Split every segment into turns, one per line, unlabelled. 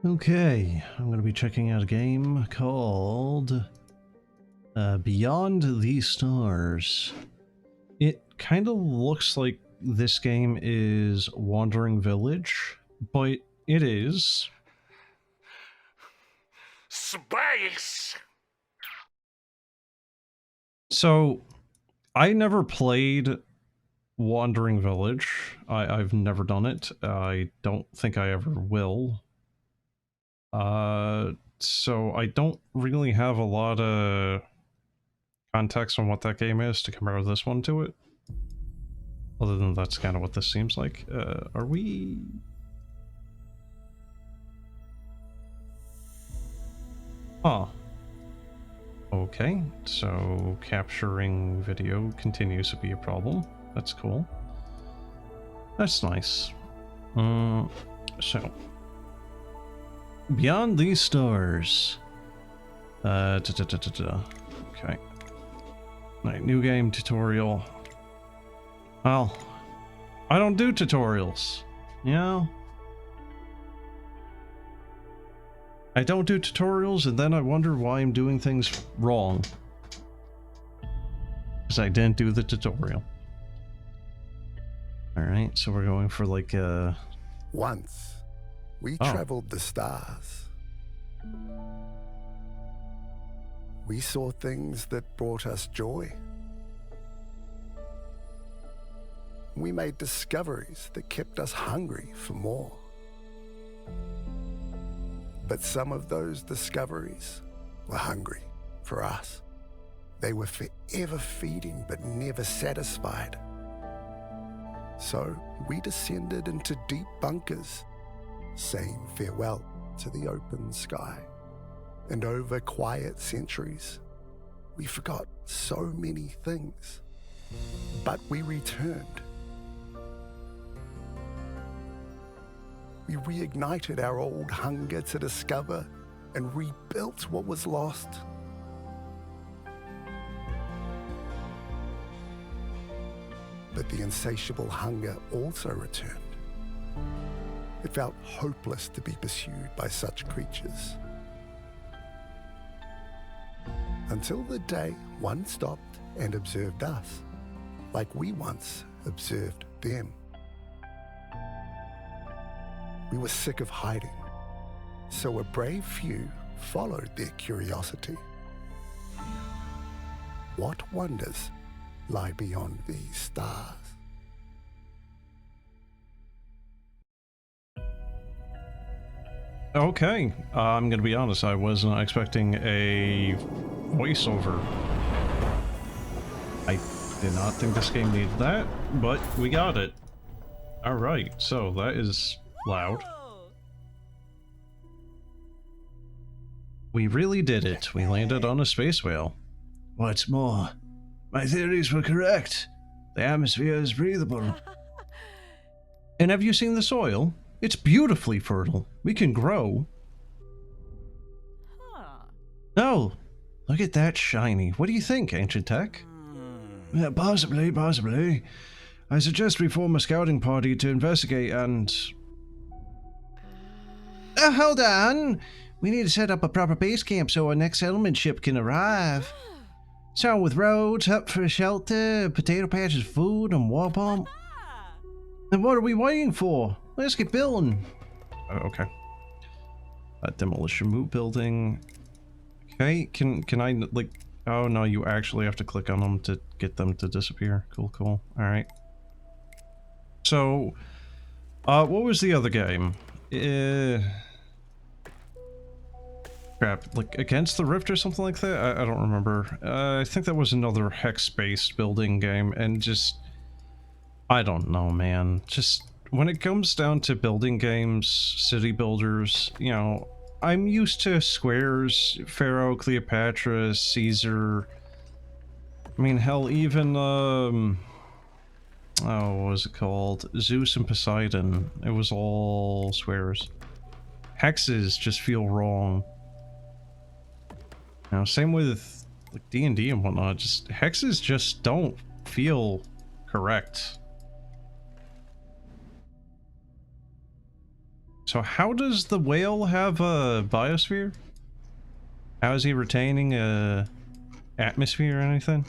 Okay, I'm going to be checking out a game called Beyond the Stars. It kind of looks like this game is Wandering Village, but it is.
Space!
So, I never played Wandering Village. I've never done it. I don't think I ever will. So I don't really have a lot of context on what that game is to compare this one to it. Other than that's kind of what this seems like. Are we... Huh. Okay, so capturing video continues to be a problem. That's cool. That's nice. So... Beyond these stars. Okay. Right, new game tutorial. Well, I don't do tutorials, you know? I don't do tutorials, and then I wonder why I'm doing things wrong. Because I didn't do the tutorial. Alright, so we're going for like
Once, we traveled the stars. We saw things that brought us joy. We made discoveries that kept us hungry for more. But some of those discoveries were hungry for us. They were forever feeding but never satisfied. So we descended into deep bunkers, saying farewell to the open sky. And over quiet centuries, we forgot so many things. But we returned. We reignited our old hunger to discover and rebuilt what was lost. But the insatiable hunger also returned. It felt hopeless to be pursued by such creatures. Until the day one stopped and observed us, like we once observed them. We were sick of hiding, so a brave few followed their curiosity. What wonders lie beyond these stars?
Okay, I'm gonna be honest, I was not expecting a voiceover. I did not think this game needed that, but we got it. Alright, so that is loud. We really did it. We landed on a space whale. What's more, my theories were correct. The atmosphere is breathable. And have you seen the soil? It's beautifully fertile. We can grow. Oh, look at that shiny. What do you think, Ancient Tech? Possibly. I suggest we form a scouting party to investigate and... hold on! We need to set up a proper base camp so our next settlement ship can arrive. So with roads, hut for shelter, potato patches, food, and water pump. Then what are we waiting for? Let's get building. Okay. Demolition move building. Okay, can I, like... Oh no, you actually have to click on them to get them to disappear. Cool. Alright. So, what was the other game? Crap, like against the rift or something like that? I don't remember. I think that was another hex-based building game, and just... I don't know, man. Just when it comes down to building games, city builders, you know, I'm used to squares, Pharaoh, Cleopatra, Caesar. I mean, hell, even, oh, what was it called? Zeus and Poseidon. It was all squares. Hexes just feel wrong. You know, same with like D&D and whatnot. Just hexes just don't feel correct. So how does the whale have a biosphere? How is he retaining a atmosphere or anything?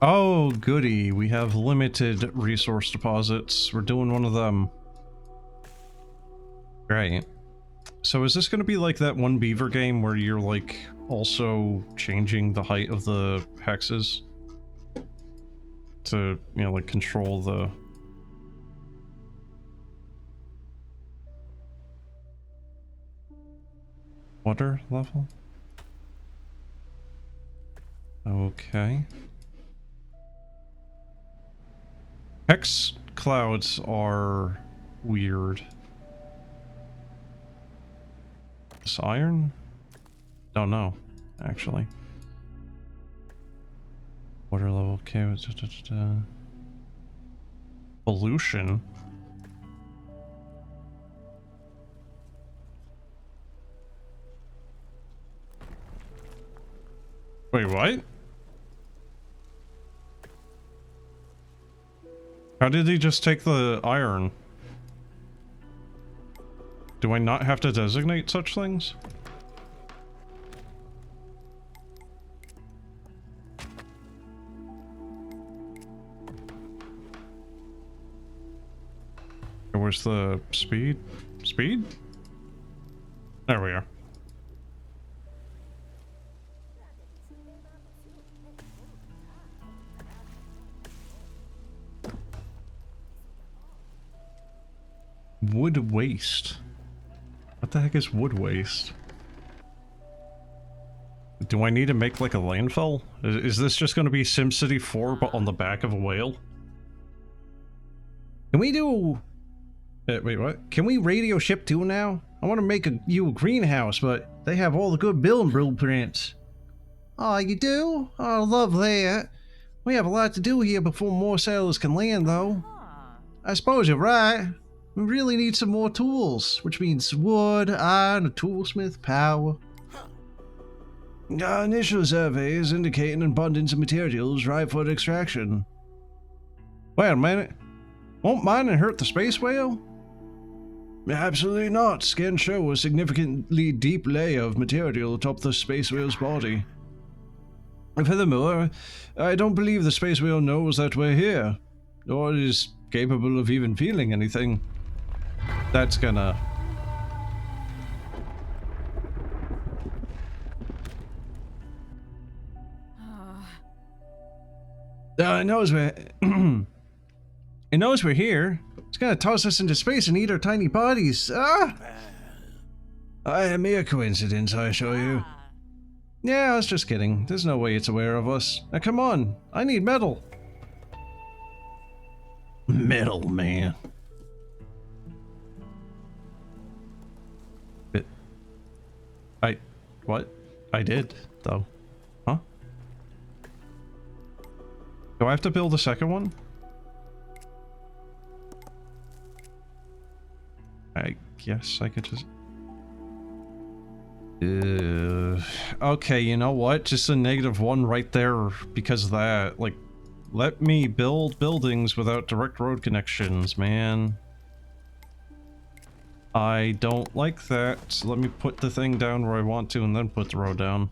Oh, goody. We have limited resource deposits. We're doing one of them. Great. So is this going to be like that one beaver game where you're like also changing the height of the hexes to, you know, like control the... water level? Okay. Hex clouds are weird. This iron? Don't know, actually. Water level, okay. Pollution? Wait, what? How did he just take the iron? Do I not have to designate such things? Where's the speed? Speed? There we are. Wood waste. What the heck is wood waste? Do I need to make like a landfill? Is this just going to be SimCity 4 but on the back of a whale? Can we do... wait, what? Can we radio ship too now? I want to make you a greenhouse, but they have all the good building blueprints. Oh, you do? Oh, I love that. We have a lot to do here before more settlers can land, though. I suppose you're right. We really need some more tools, which means wood, iron, a toolsmith, power. Our initial surveys indicate an abundance of materials ripe for extraction. Wait a minute. Won't mining hurt the space whale? Absolutely not. Scans show a significantly deep layer of material atop the space whale's body. Furthermore, I don't believe the space whale knows that we're here, or is capable of even feeling anything. That's gonna... it knows we're... it knows we're here. It's gonna toss us into space and eat our tiny bodies. Ah! A mere coincidence, I assure you. Yeah, I was just kidding. There's no way it's aware of us. Now come on, I need metal. Metal, man. What? I did, though. Huh? Do I have to build a second one? I guess I could just... okay, you know what? Just a -1 right there because of that. Like, let me build buildings without direct road connections, man. I don't like that. So let me put the thing down where I want to and then put the road down.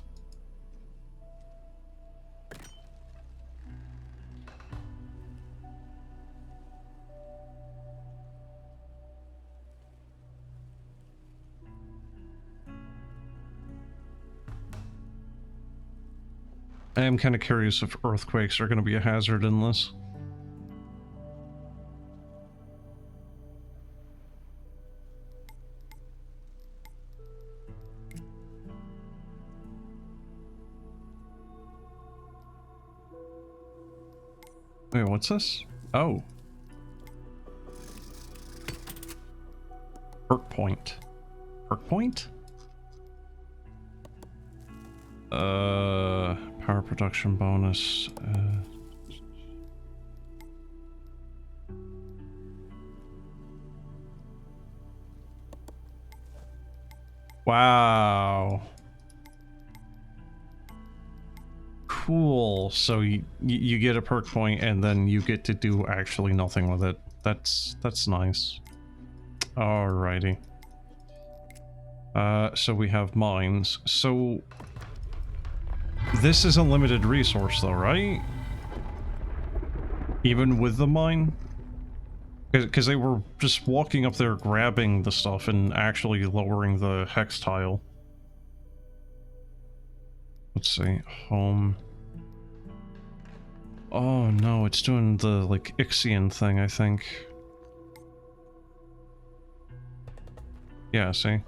I am kind of curious if earthquakes are going to be a hazard in this. Wait, what's this? Oh. Perk point. Perk point? Power production bonus. Wow. Cool. So you get a perk point and then you get to do actually nothing with it. That's nice. Alrighty. So we have mines. So this is a limited resource though, right? Even with the mine? Because they were just walking up there grabbing the stuff and actually lowering the hex tile. Let's see. Home. Oh no, it's doing the like Ixian thing, I think. Yeah, see?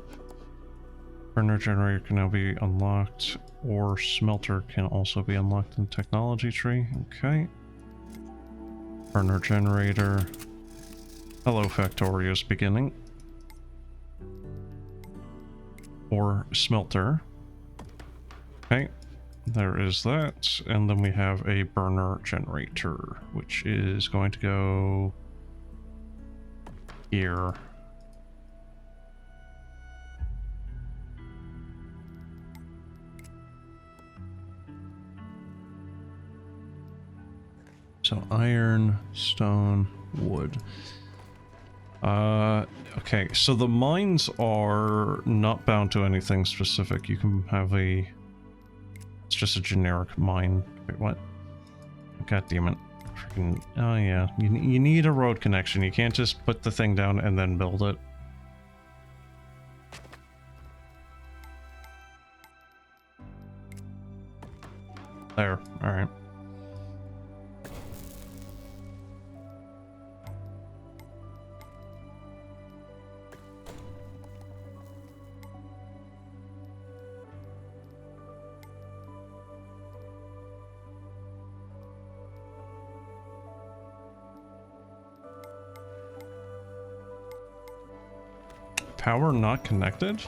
Burner generator can now be unlocked, or smelter can also be unlocked in the technology tree. Okay. Burner generator. Hello, Factorious beginning. Or smelter. Okay. There is that. And then we have a burner generator, which is going to go here. So iron, stone, wood. Okay, so the mines are not bound to anything specific. You can have a... It's just a generic mine. Wait, what? God damn it. Freaking... Oh yeah, you need a road connection. You can't just put the thing down and then build it. There, alright. Power not connected?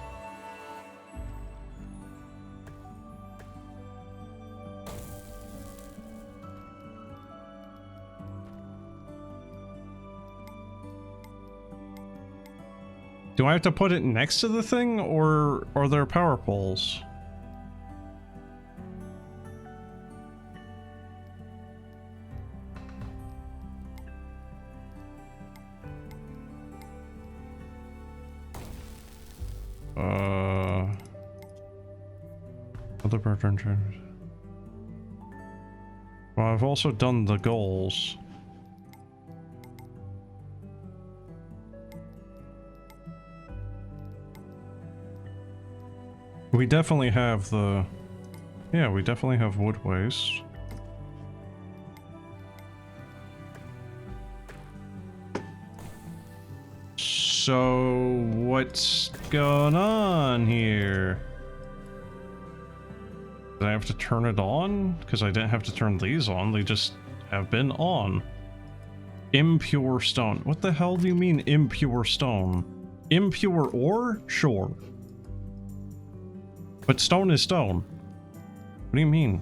Do I have to put it next to the thing, or are there power poles? Other pattern changes. Well, I've also done the goals. We definitely have the... Yeah, we definitely have wood waste. So, what's going on here? Did I have to turn it on? Because I didn't have to turn these on, they just have been on. Impure stone. What the hell do you mean, impure stone? Impure ore? Sure. But stone is stone. What do you mean?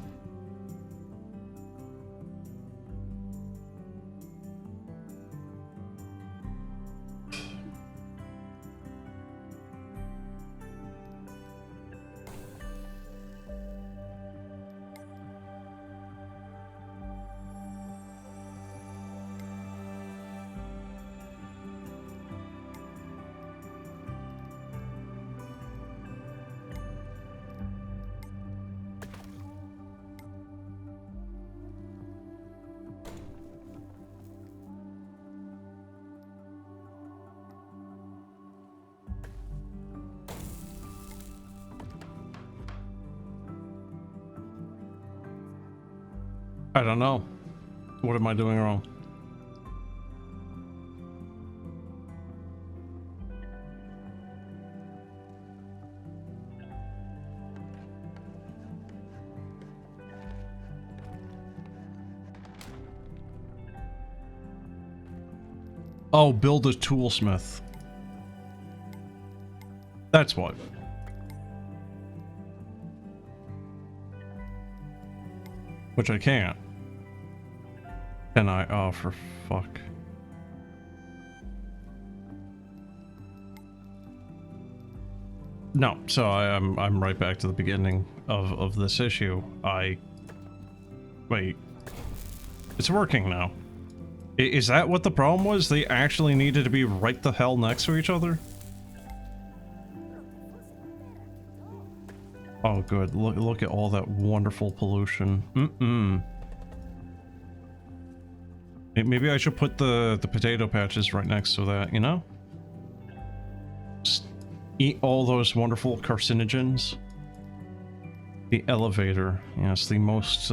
I don't know. What am I doing wrong? Oh, build a toolsmith. That's what. Which I can't. Can I? Oh, for fuck. No, so I'm right back to the beginning of this issue. Wait. It's working now. Is that what the problem was? They actually needed to be right the hell next to each other? Oh, good. Look at all that wonderful pollution. Maybe I should put the potato patches right next to that, you know? Just eat all those wonderful carcinogens. The elevator. Yes, the most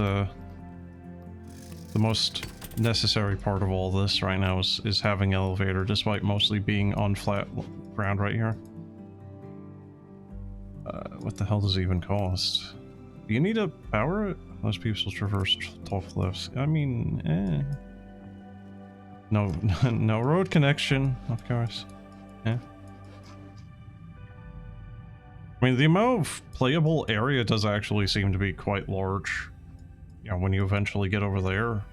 necessary part of all this right now is having elevator, despite mostly being on flat ground right here. What the hell does it even cost? Do you need to power it? Most people traverse tall cliffs. I mean, No, no road connection, of course. Yeah. I mean, the amount of playable area does actually seem to be quite large. You know, when you eventually get over there.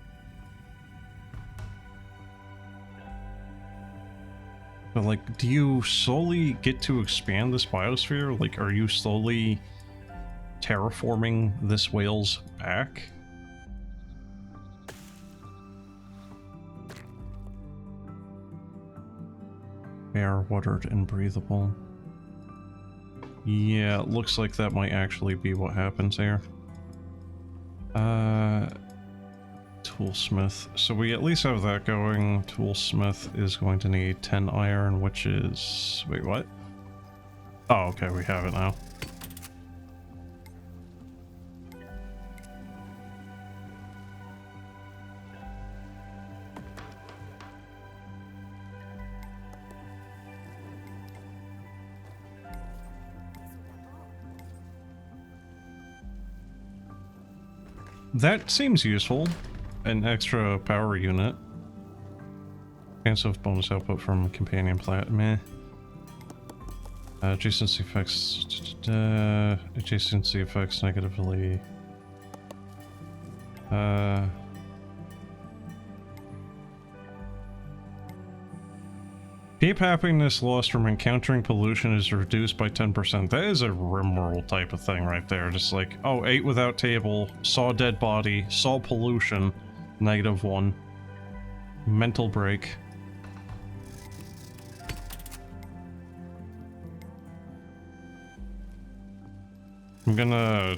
But, like, do you slowly get to expand this biosphere? Like, are you slowly terraforming this whale's back? Air, watered, and breathable. Yeah, it looks like that might actually be what happens here. Toolsmith. So we at least have that going. Toolsmith is going to need 10 iron, which is... Wait, what? Oh, okay, we have it now. That seems useful. An extra power unit. Chance of bonus output from companion plat. Meh. Adjacency effects. Adjacency effects negatively. Keep happiness lost from encountering pollution is reduced by 10%. That is a rimworld type of thing right there. Just like, oh, ate without table, saw dead body, saw pollution, -1. Mental break. I'm gonna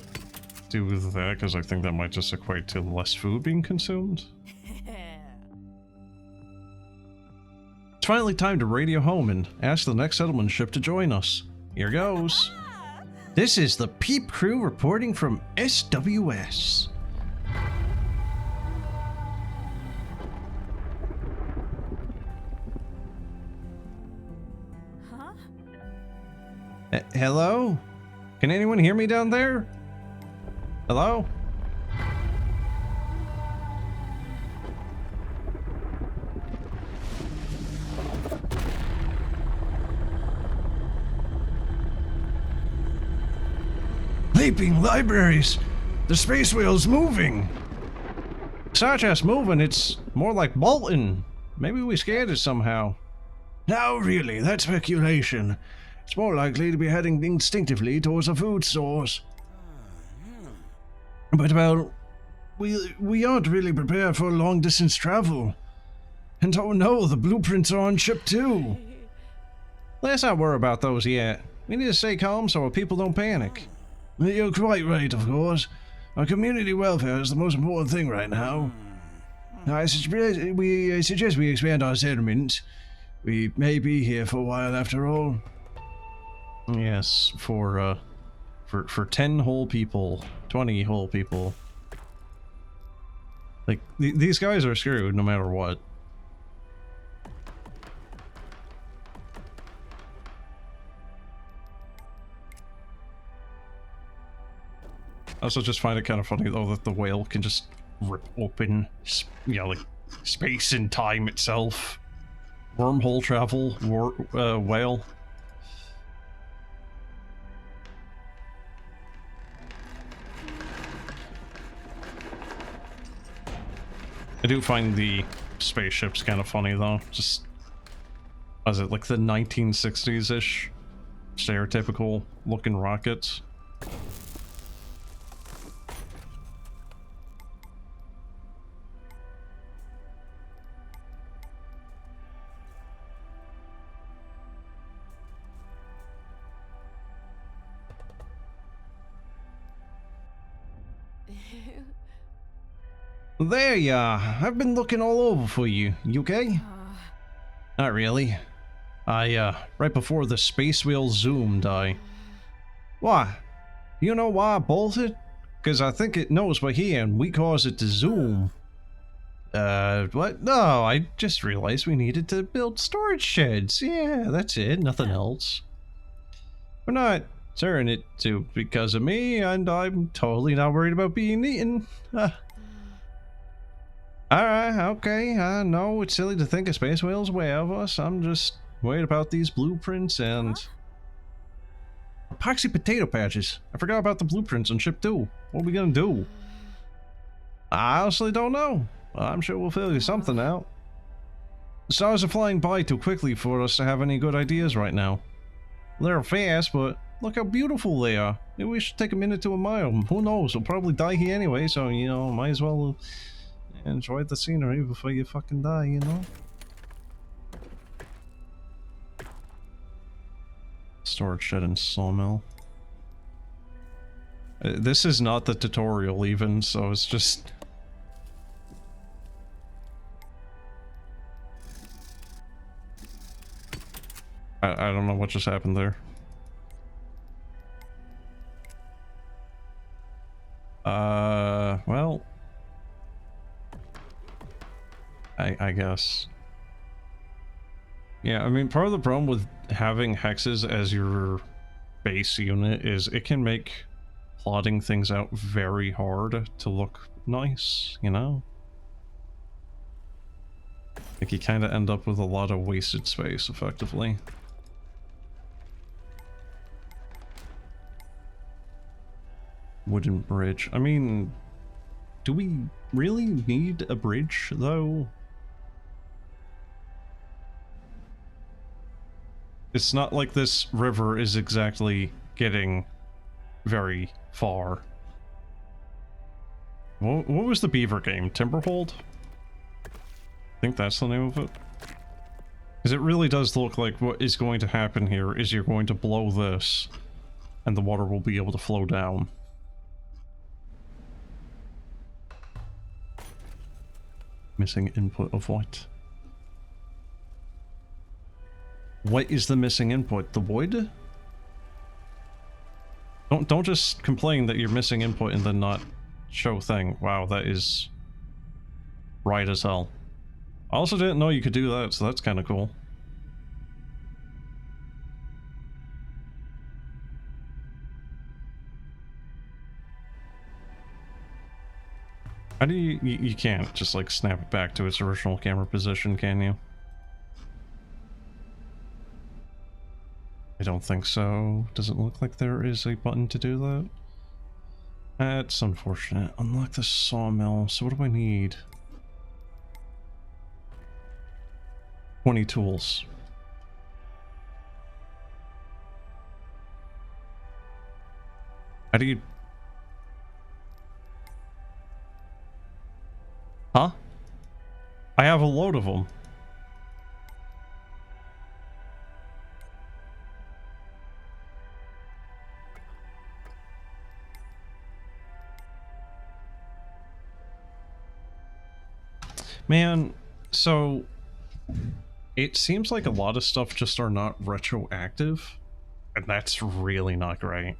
do that because I think that might just equate to less food being consumed. It's finally time to radio home and ask the next settlement ship to join us. Here goes. This is the Peep Crew reporting from SWS. Hello? Can anyone hear me down there? Hello? Leaping libraries! The space whale's moving! It's not just moving, it's more like bolting. Maybe we scared it somehow. No, really, that's speculation. It's more likely to be heading instinctively towards a food source. But, well, we aren't really prepared for long-distance travel. And oh no, the blueprints are on ship too. Let's not worry about those yet. We need to stay calm so our people don't panic. You're quite right, of course. Our community welfare is the most important thing right now. I suggest we expand our settlement. We may be here for a while after all. Yes, for 10 whole people, 20 whole people. Like, these guys are screwed no matter what. I also just find it kind of funny, though, that the whale can just rip open, like, space and time itself. Wormhole travel, whale. I do find the spaceships kind of funny, though. Just, was it like the 1960s-ish stereotypical looking rockets? There you are. I've been looking all over for you. You okay? Not really. Right before the space wheel zoomed, Why? You know why I bolted? Because I think it knows we're here and we caused it to zoom. What? No, I just realized we needed to build storage sheds. Yeah, that's it. Nothing else. We're not turning it to because of me, and I'm totally not worried about being eaten. Alright, okay, I know it's silly to think a space whale's aware of us. I'm just worried about these blueprints and... Epoxy potato patches. I forgot about the blueprints on ship 2. What are we gonna do? I honestly don't know. I'm sure we'll figure something out. The stars are flying by too quickly for us to have any good ideas right now. They're fast, but look how beautiful they are. Maybe we should take a minute to admire them. Who knows, we'll probably die here anyway, so, you know, might as well... enjoy the scenery before you fucking die, you know? Storage shed and sawmill. This is not the tutorial even, so it's just... I don't know what just happened there. Well... I guess. Yeah, I mean, part of the problem with having hexes as your base unit is it can make plotting things out very hard to look nice, you know? Like, you kind of end up with a lot of wasted space, effectively. Wooden bridge. I mean, do we really need a bridge, though? It's not like this river is exactly getting very far. What was the beaver game? Timberhold? I think that's the name of it. Because it really does look like what is going to happen here is you're going to blow this, and the water will be able to flow down. Missing input of what? What is the missing input? The wood? Don't just complain that you're missing input and then not show thing. Wow, that is right as hell. I also didn't know you could do that, so that's kind of cool. How do you can't just like snap it back to its original camera position, can you? I don't think so. Doesn't look like there is a button to do that. That's unfortunate. Unlock the sawmill. So what do I need? 20 tools. How do you... Huh? I have a load of them. Man, so it seems like a lot of stuff just are not retroactive, and that's really not great.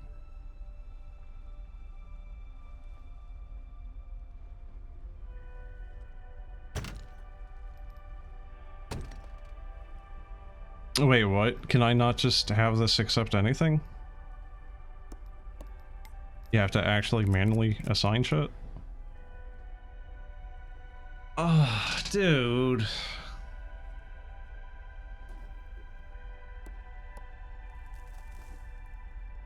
Wait, what? Can I not just have this accept anything? You have to actually manually assign shit? Oh, dude.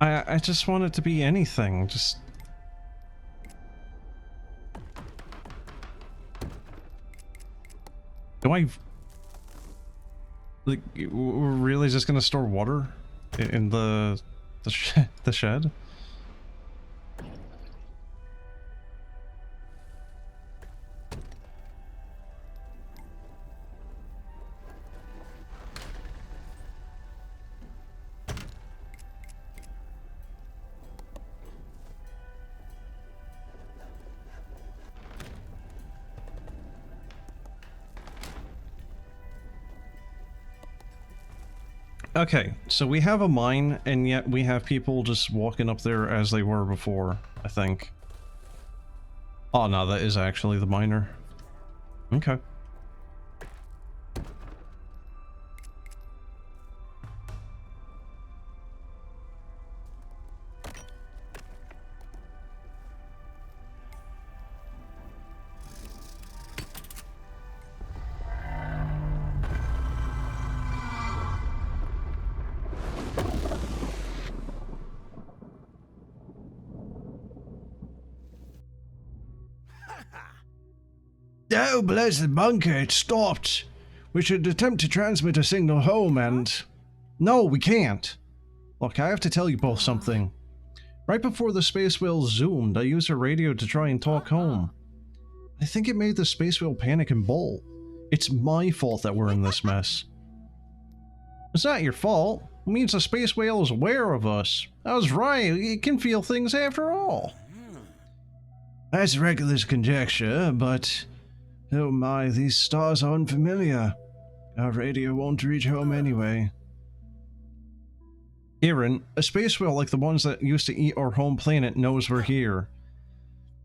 I just want it to be anything, just... Do I... Like, we're really just gonna store water in the shed? Okay, so we have a mine, and yet we have people just walking up there as they were before, I think. Oh no, that is actually the miner. Okay.
Oh, blessed bunker, it stopped. We should attempt to transmit a signal home and... No, we can't. Look, I have to tell you both something. Right before the space whale zoomed, I used a radio to try and talk home. I think it made the space whale panic and bolt. It's my fault that we're in this mess. It's not your fault. It means the space whale is aware of us. I was right, it can feel things after all. That's regular conjecture, but... Oh my, these stars are unfamiliar. Our radio won't reach home anyway.
Aaron, a space whale like the ones that used to eat our home planet knows we're here.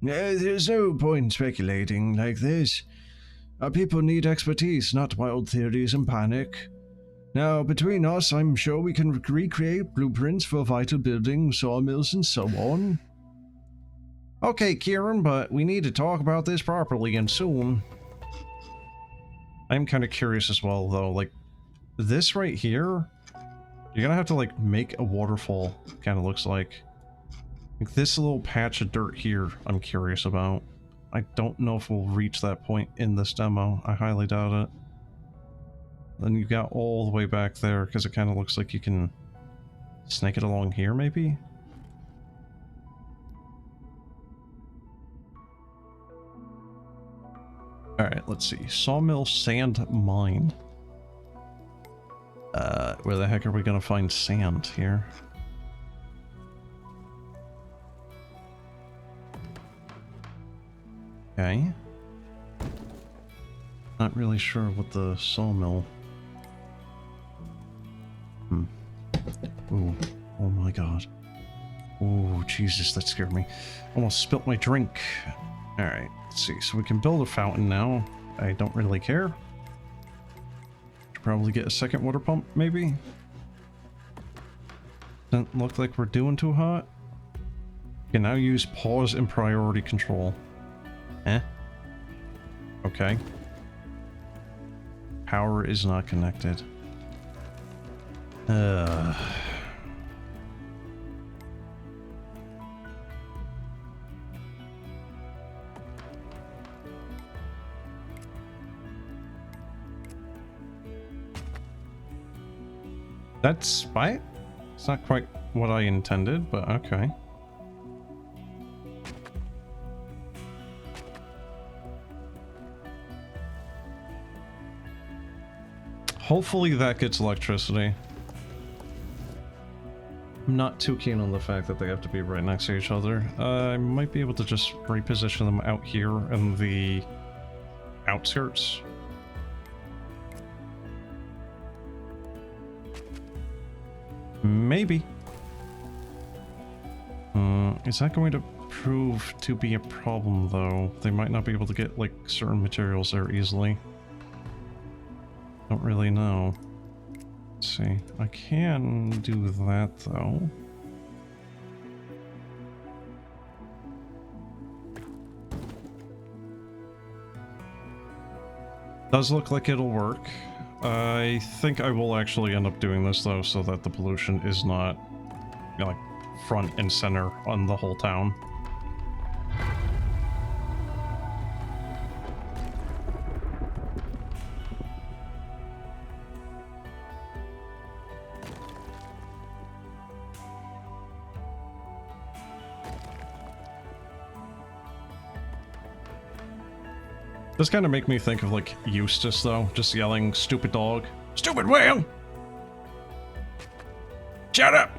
There's no point in speculating like this. Our people need expertise, not wild theories and panic. Now, between us, I'm sure we can recreate blueprints for vital buildings, sawmills, and so on.
Okay, Kieran, but we need to talk about this properly and soon. I'm kind of curious as well, though, like, this right here, you're gonna have to, like, make a waterfall, kind of looks like. Like, this little patch of dirt here, I'm curious about. I don't know if we'll reach that point in this demo. I highly doubt it. Then you got all the way back there, because it kind of looks like you can snake it along here, maybe? Alright, let's see. Sawmill sand mine. Where the heck are we gonna find sand here? Okay. Not really sure what the sawmill... Ooh. Oh my god. Ooh, Jesus, that scared me. Almost spilt my drink. Alright, let's see. So we can build a fountain now. I don't really care. Should probably get a second water pump, maybe? Doesn't look like we're doing too hot. Can now use pause and priority control. Eh? Okay. Power is not connected. That's fine. It's not quite what I intended, but okay. Hopefully that gets electricity. I'm not too keen on the fact that they have to be right next to each other. I might be able to just reposition them out here in the outskirts. Maybe. Is that going to prove to be a problem, though? They might not be able to get, like, certain materials there easily. Don't really know. Let's see. I can do that though. Does look like it'll work. I think I will actually end up doing this though, so that the pollution is not, you know, like front and center on the whole town. This kind of make me think of like Eustace though, just yelling "stupid dog, stupid whale, shut up."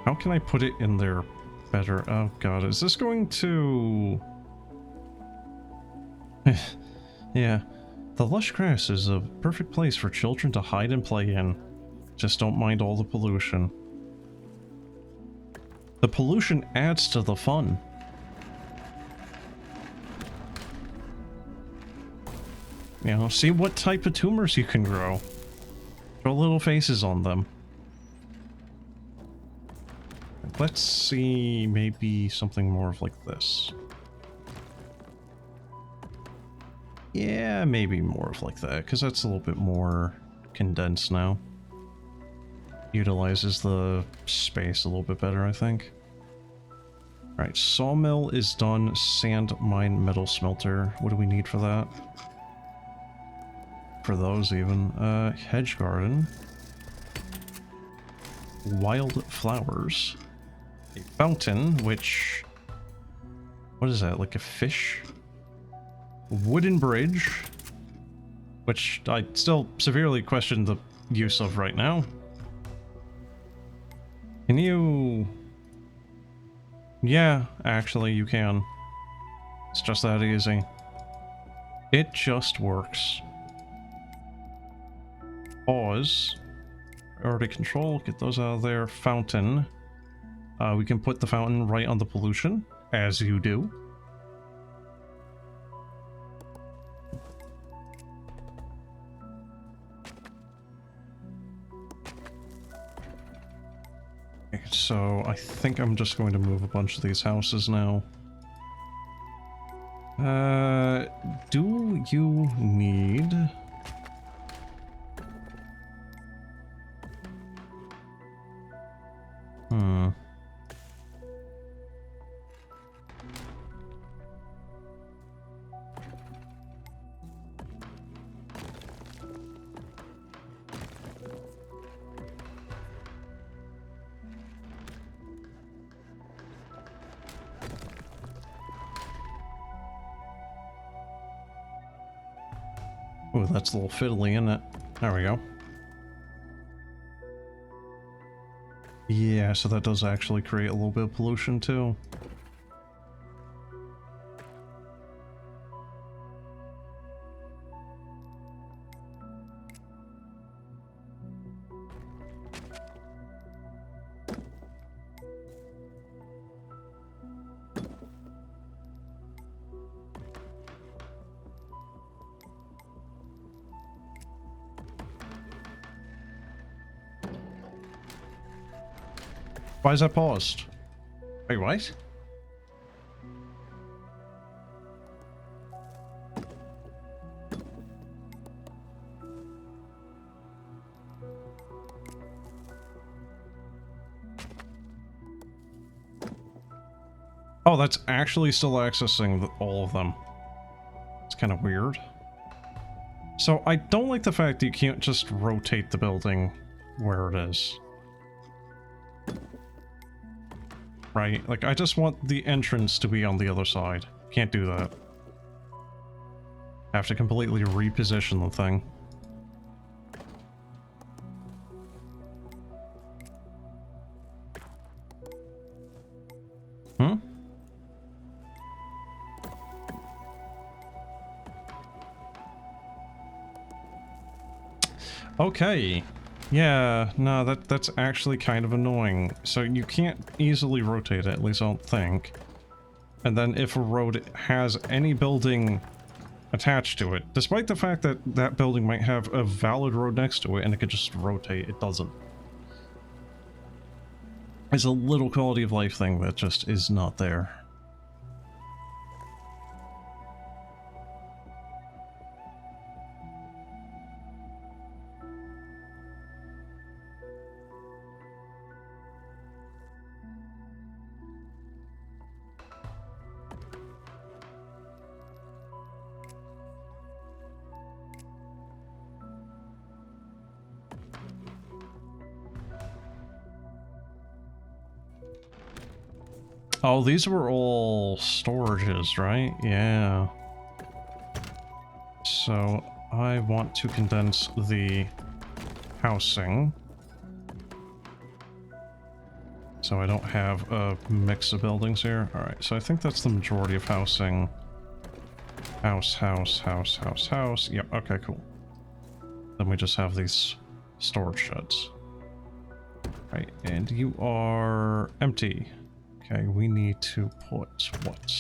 How can I put it in there better? Oh god, is this going to... Yeah, the lush grass is a perfect place for children to hide and play in. Just don't mind all the pollution. The pollution adds to the fun. You know, see what type of tumors you can grow. Draw little faces on them. Let's see, maybe something more of like this. Yeah, maybe more of like that, because that's a little bit more condensed now. Utilizes the space a little bit better, I think. Alright, sawmill is done. Sand mine, metal smelter. What do we need for that? For those even. Hedge garden. Wild flowers. A fountain, which... What is that, like a fish? Wooden bridge. Which I still severely question the use of right now. Can you... Yeah, actually you can. It's just that easy. It just works. Pause. Priority control, get those out of there. Fountain. We can put the fountain right on the pollution, as you do. Okay, so I think I'm just going to move a bunch of these houses now. Do you need... Oh, that's a little fiddly, isn't it? There we go. Yeah, so that does actually create a little bit of pollution too. Why is that paused? Wait, what? Oh, that's actually still accessing all of them. It's kind of weird. So I don't like the fact that you can't just rotate the building where it is. Right? Like, I just want the entrance to be on the other side. Can't do that. Have to completely reposition the thing. Hmm? Okay. Yeah, no, that's actually kind of annoying. So you can't easily rotate it, at least I don't think. And then if a road has any building attached to it, despite the fact that that building might have a valid road next to it and it could just rotate, it doesn't. It's a little quality of life thing that just is not there. Oh, these were all storages, right? Yeah. So I want to condense the housing. So I don't have a mix of buildings here. Alright, so I think that's the majority of housing. House, house, house, house, house. Yep, okay, cool. Then we just have these storage sheds. Right, and you are empty. Okay, we need to put what?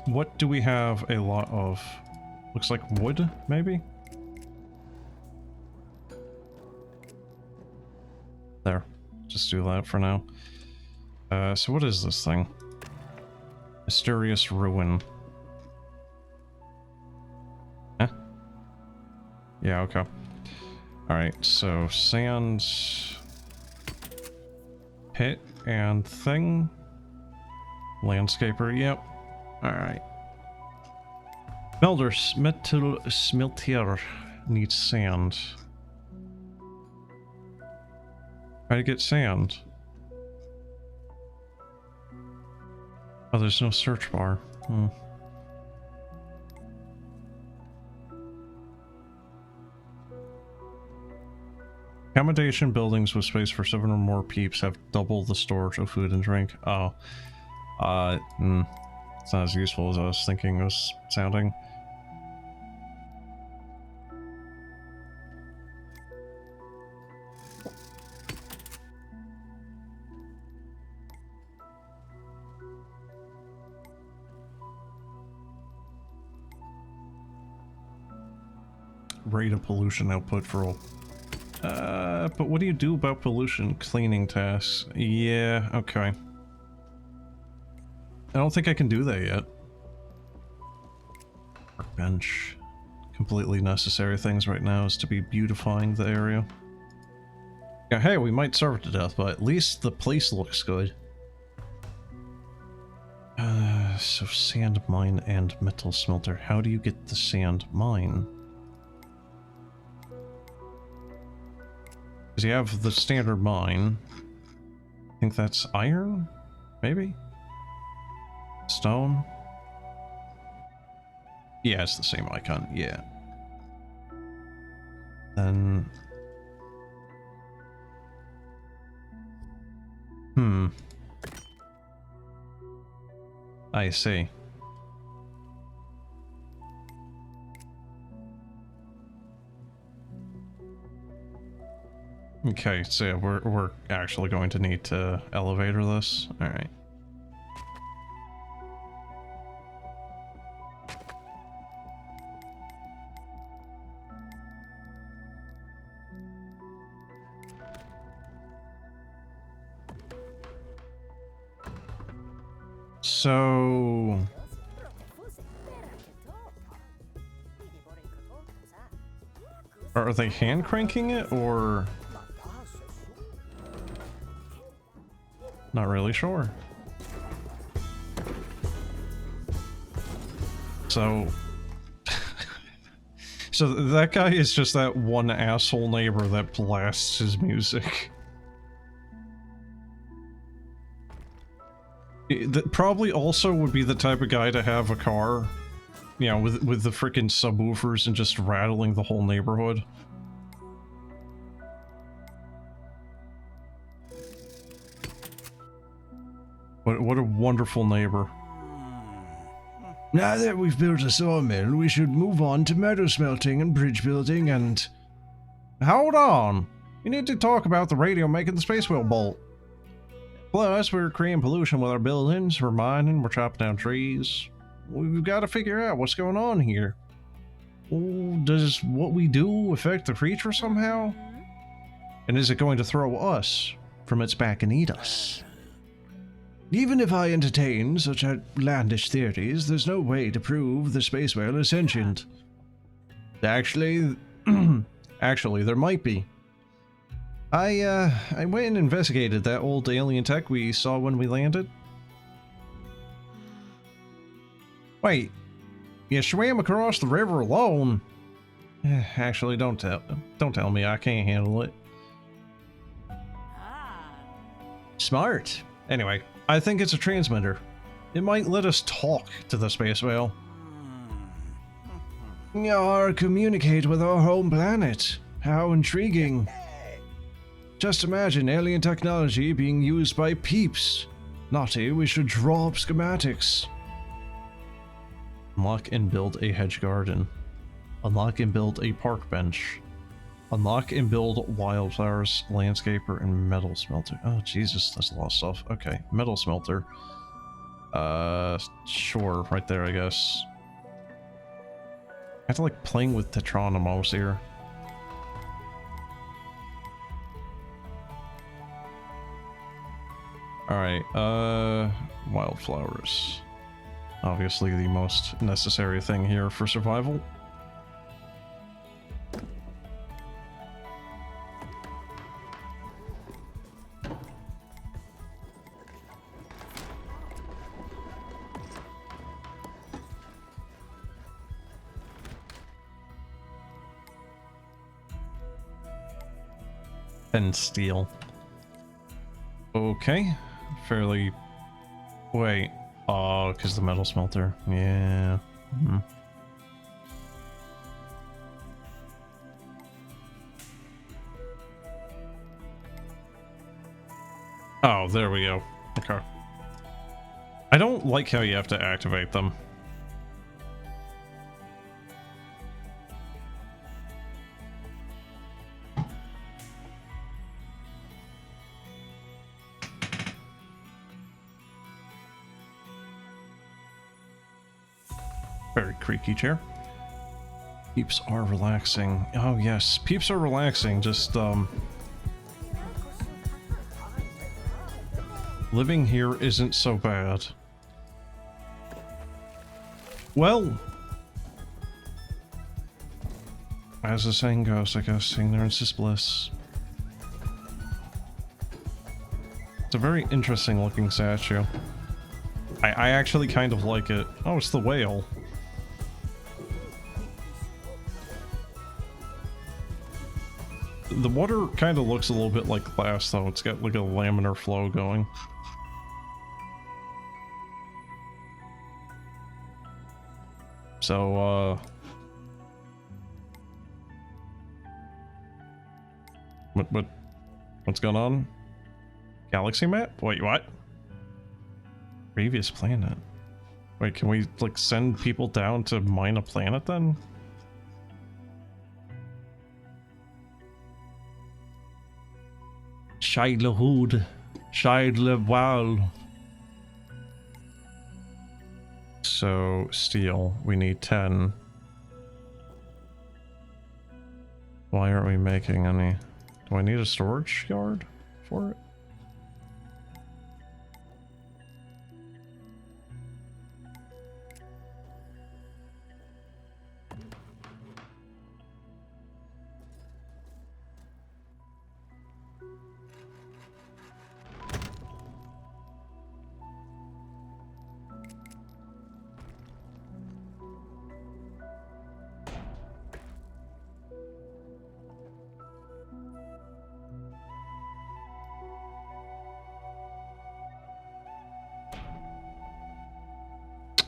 What do we have a lot of? Looks like wood, maybe? There. Just do that for now. So what is this thing? Mysterious ruin. Huh? Yeah, okay. Alright, so sand... Pit and thing. Landscaper, yep. Alright. Metal smelter needs sand. How to get sand? Oh, there's no search bar. Hmm. Accommodation buildings with space for 7 or more peeps have double the storage of food and drink. Oh. It's not as useful as I was thinking it was sounding. Rate of pollution output for all. But what do you do about pollution cleaning tasks? Yeah, okay. I don't think I can do that yet. Workbench. Completely necessary things right now is to be beautifying the area. Yeah, hey, we might starve to death, but at least the place looks good. So sand mine and metal smelter. How do you get the sand mine? Because you have the standard mine. I think that's iron? Maybe? Stone? Yeah, it's the same icon, yeah. Then... I see. Okay, so yeah, we're actually going to need to elevator this. All right. So are they hand cranking it or? Not really sure. So... so that guy is just that one asshole neighbor that blasts his music. That probably also would be the type of guy to have a car, you know, with the frickin' subwoofers and just rattling the whole neighborhood. What a wonderful neighbor.
Now that we've built a sawmill, we should move on to metal smelting and bridge building and
hold on. We need to talk about the radio making the space wheel bolt. Plus, we're creating pollution with our buildings, we're mining, we're chopping down trees. We've got to figure out what's going on here. Does what we do affect the creature somehow? And is it going to throw us from its back and eat us? Even if I entertain such outlandish theories, there's no way to prove the space whale is sentient. Actually, there might be. I went and investigated that old alien tech we saw when we landed. Wait, you swam across the river alone? Actually, don't tell me, I can't handle it. Smart. Anyway, I think it's a transmitter. It might let us talk to the space whale. Or communicate with our home planet. How intriguing. Just imagine alien technology being used by peeps. Naughty, we should draw up schematics. Unlock and build a hedge garden. Unlock and build a park bench. Unlock and build wildflowers, landscaper, and metal smelter. Oh, Jesus, that's a lot of stuff. Okay, metal smelter. Sure, right there, I guess. I have to, like, playing with Tetronymos here. Alright, wildflowers. Obviously the most necessary thing here for survival. And steel. Okay. Fairly... Wait. Oh, because the metal smelter. Yeah. Oh, there we go. Okay. I don't like how you have to activate them. Very creaky chair. Peeps are relaxing. Oh yes, peeps are relaxing. Just living here isn't so bad. Well, as the saying goes, I guess ignorance is bliss. It's a very interesting looking statue. I actually kind of like it. Oh, it's the whale. The water kind of looks a little bit like glass, though. It's got like a laminar flow going. So, what's going on? Galaxy map? Wait, what? Previous planet. Wait, can we, like, send people down to mine a planet, then? Childhood. Childhood. So, steel. We need 10. Why aren't we making any? Do I need a storage yard for it?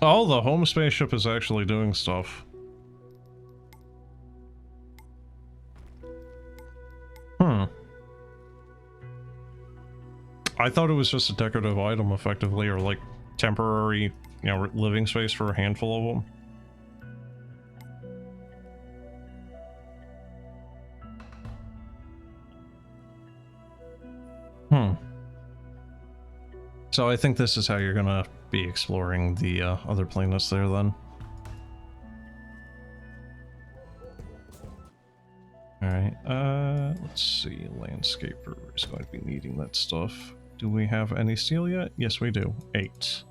Oh, the home spaceship is actually doing stuff. I thought it was just a decorative item, effectively, or like temporary, you know, living space for a handful of them. So I think this is how you're gonna be exploring the other planets there then. Alright, let's see. Landscaper is going to be needing that stuff. Do we have any steel yet? Yes, we do. 8.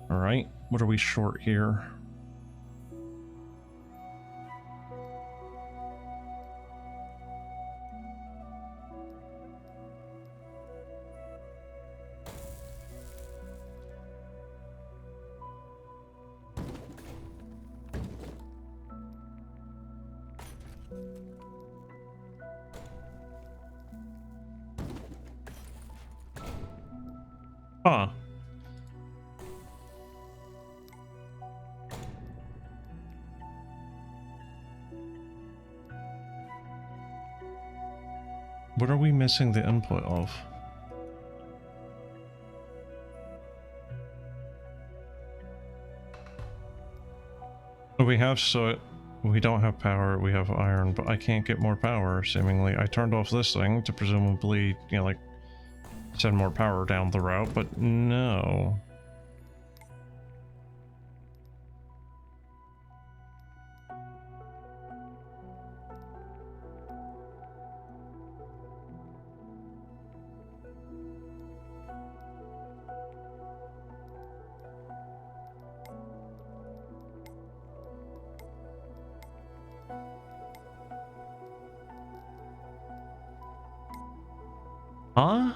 Alright, what are we short here? Huh. What are we missing the input of? We have soot, we don't have power, we have iron, but I can't get more power, seemingly. I turned off this thing to presumably, you know, like, send more power down the route, but no. Huh?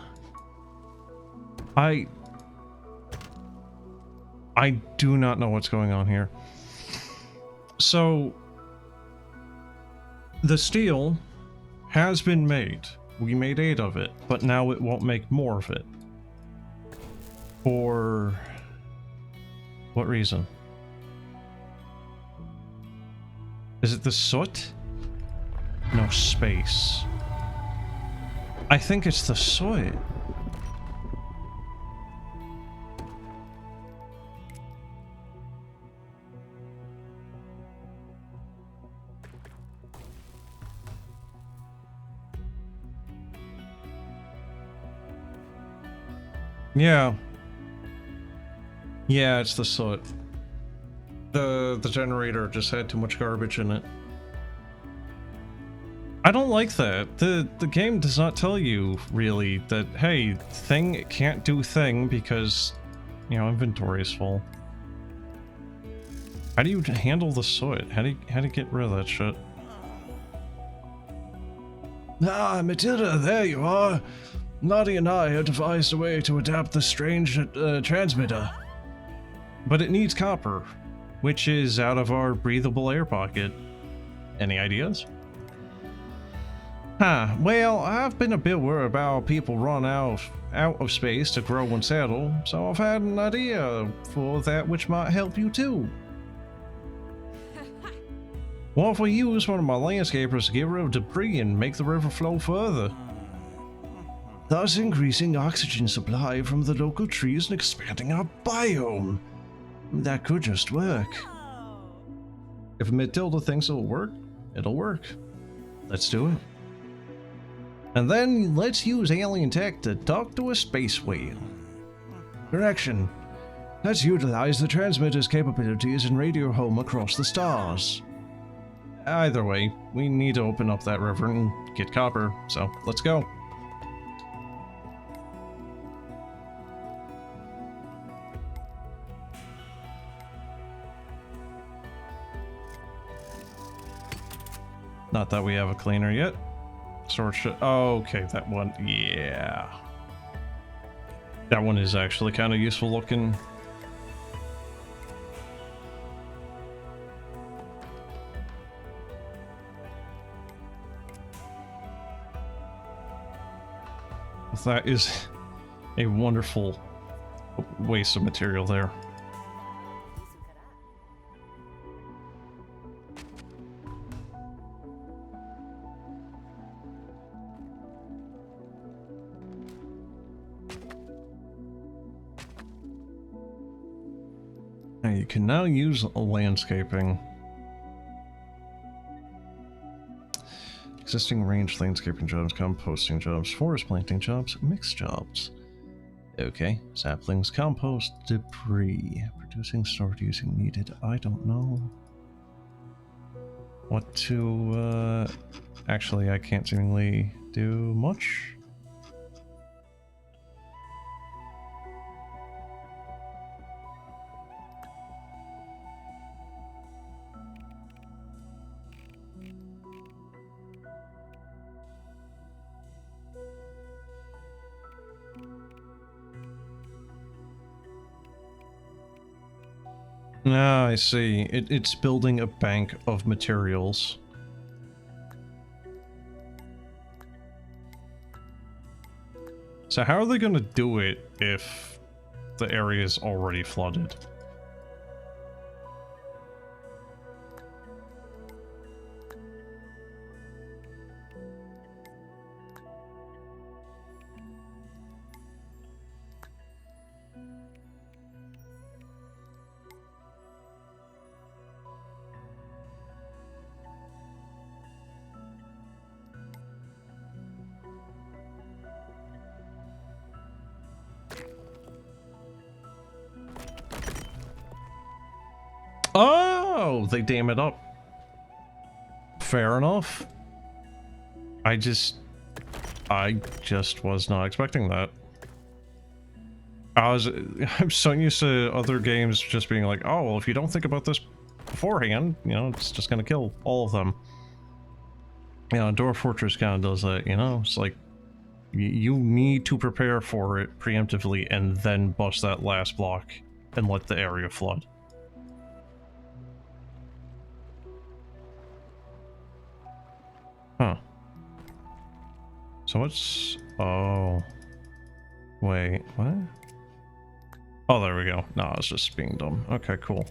I do not know what's going on here. So, the steel has been made. We made 8 of it, but now it won't make more of it. For what reason? Is it the soot? No, space. I think it's the soot. Yeah. Yeah, it's the soot. The generator just had too much garbage in it. I don't like that. The game does not tell you, really, that, hey, thing can't do thing because, you know, inventory is full. How do you handle the soot? How do you get rid of that shit?
Ah, Matilda, there you are. Lottie and I have devised a way to adapt the strange transmitter.
But it needs copper, which is out of our breathable air pocket. Any ideas? Huh, well, I've been a bit worried about people run out of space to grow and settle, so I've had an idea for that which might help you too. What if we use one of my landscapers to get rid of debris and make the river flow further?
Thus increasing oxygen supply from the local trees and expanding our biome. That could just work.
If Matilda thinks it'll work, it'll work. Let's do it. And then let's use alien tech to talk to a space whale.
Correction. Let's utilize the transmitter's capabilities and radio home across the stars.
Either way, we need to open up that river and get copper, so let's go. Not that we have a cleaner yet. Storage. Oh, okay, that one. Yeah. That one is actually kind of useful looking. That is a wonderful waste of material there. You can now use landscaping. Existing range landscaping jobs, composting jobs, forest planting jobs, mixed jobs. Okay, saplings, compost, debris. Producing, stored, using, needed. I don't know what to, actually, I can't seemingly do much. Ah, I see. It's building a bank of materials. So how are they going to do it if the area is already flooded? Oh, they dam it up. Fair enough. I just was not expecting that. I'm so used to other games just being like, oh, well, if you don't think about this beforehand, you know, it's just gonna kill all of them. You know, Dwarf Fortress kind of does that, you know? It's like, you need to prepare for it preemptively and then bust that last block and let the area flood. Huh. So what's... Oh. Wait, what? Oh, there we go. No, it's just being dumb. Okay, cool.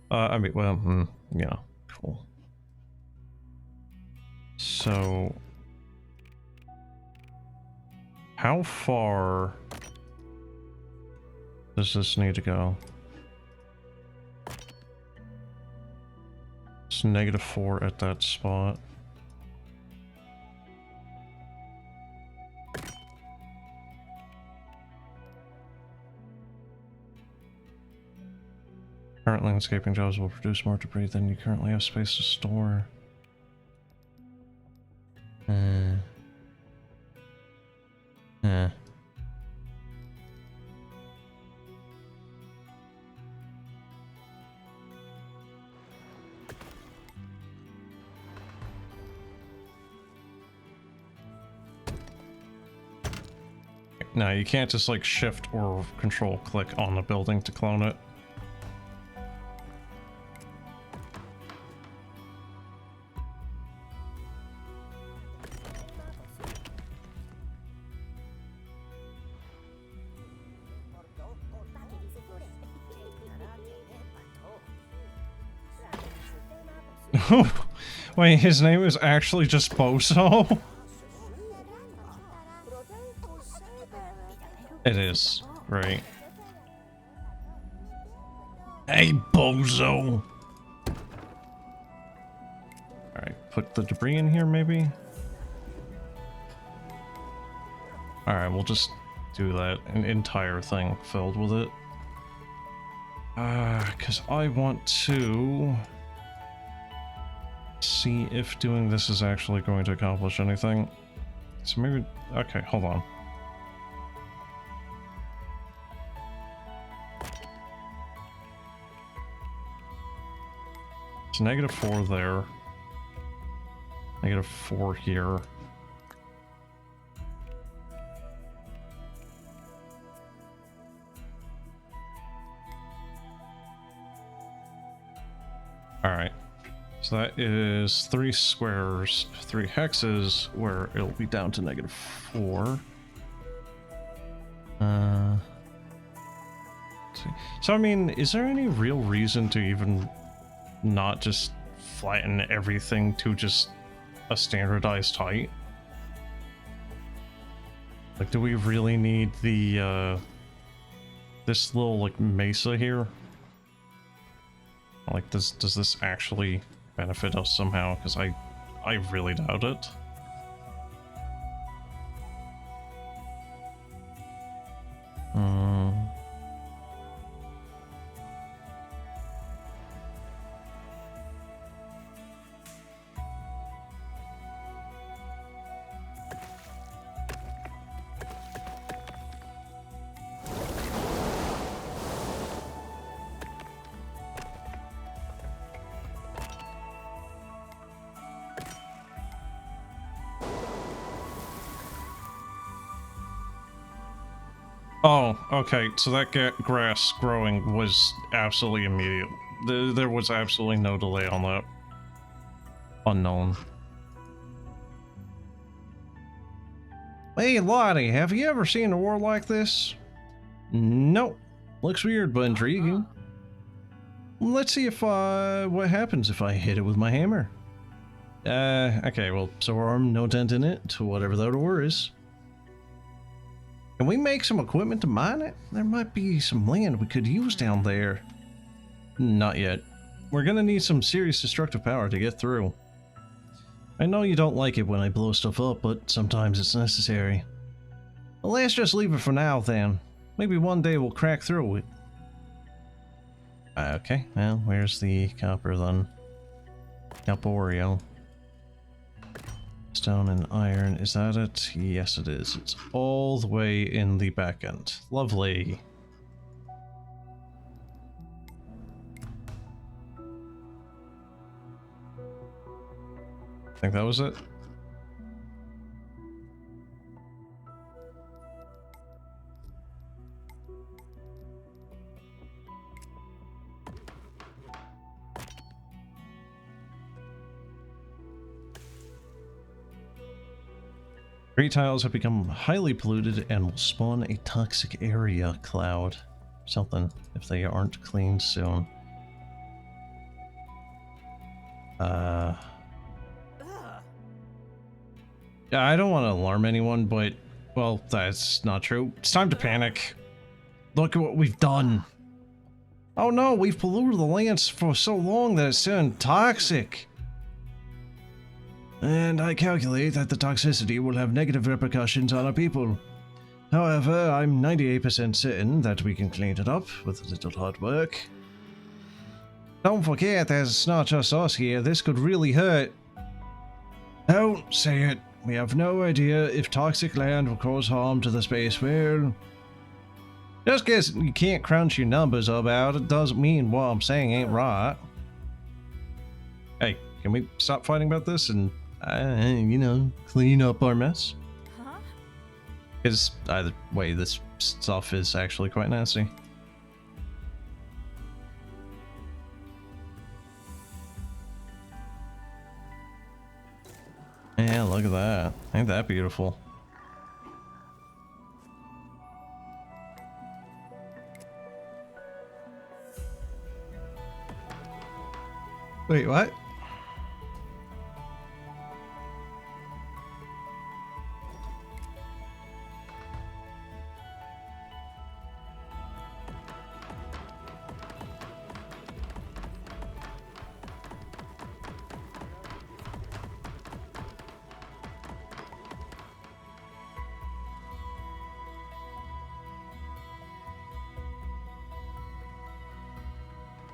I mean, well, yeah, cool. So... How far does this need to go? It's -4 at that spot. Current landscaping jobs will produce more debris than you currently have space to store. No, you can't just like shift or control click on the building to clone it. Wait, his name is actually just Bozo? It is, right. Hey, Bozo! Alright, put the debris in here, maybe? Alright, we'll just do that. An entire thing filled with it. Because I want to... see if doing this is actually going to accomplish anything. So maybe... Okay, hold on. It's -4 there. -4 here. Alright. So that is 3 squares, 3 hexes, where it'll be down to -4. Let's see. So I mean, is there any real reason to even not just flatten everything to just a standardized height? Like, do we really need the, this little, like, mesa here? Like, does this actually benefit us somehow? Because I really doubt it. Oh, okay, so that grass growing was absolutely immediate. There was absolutely no delay on that. Unknown.
Hey, Lottie, have you ever seen a war like this?
Nope. Looks weird, but intriguing.
Let's see if, what happens if I hit it with my hammer.
Okay, well, so arm, no dent in it, to whatever that ore is.
Can we make some equipment to mine it? There might be some land we could use down there.
Not yet. We're gonna need some serious destructive power to get through. I know you don't like it when I blow stuff up, but sometimes it's necessary.
Well, let's just leave it for now then. Maybe one day we'll crack through it.
Okay, well, where's the copper then? Corporeal. Stone and iron, is that it? Yes, it is. It's all the way in the back end. Lovely. I think that was it. Great tiles have become highly polluted and will spawn a toxic area cloud. Something, if they aren't cleaned soon. Yeah, I don't want to alarm anyone, but, well, that's not true. It's time to panic. Look at what we've done.
Oh no, we've polluted the lands for so long that it's turned toxic. And I calculate that the toxicity will have negative repercussions on our people. However, I'm 98% certain that we can clean it up with a little hard work. Don't forget that it's not just us here, this could really hurt. Don't say it. We have no idea if toxic land will cause harm to the space world. Just because you can't crunch your numbers about it doesn't mean what I'm saying ain't right.
Hey, can we stop fighting about this and you know, clean up our mess? Because either way, this stuff is actually quite nasty. Yeah, look at that. Ain't that beautiful?
Wait, what?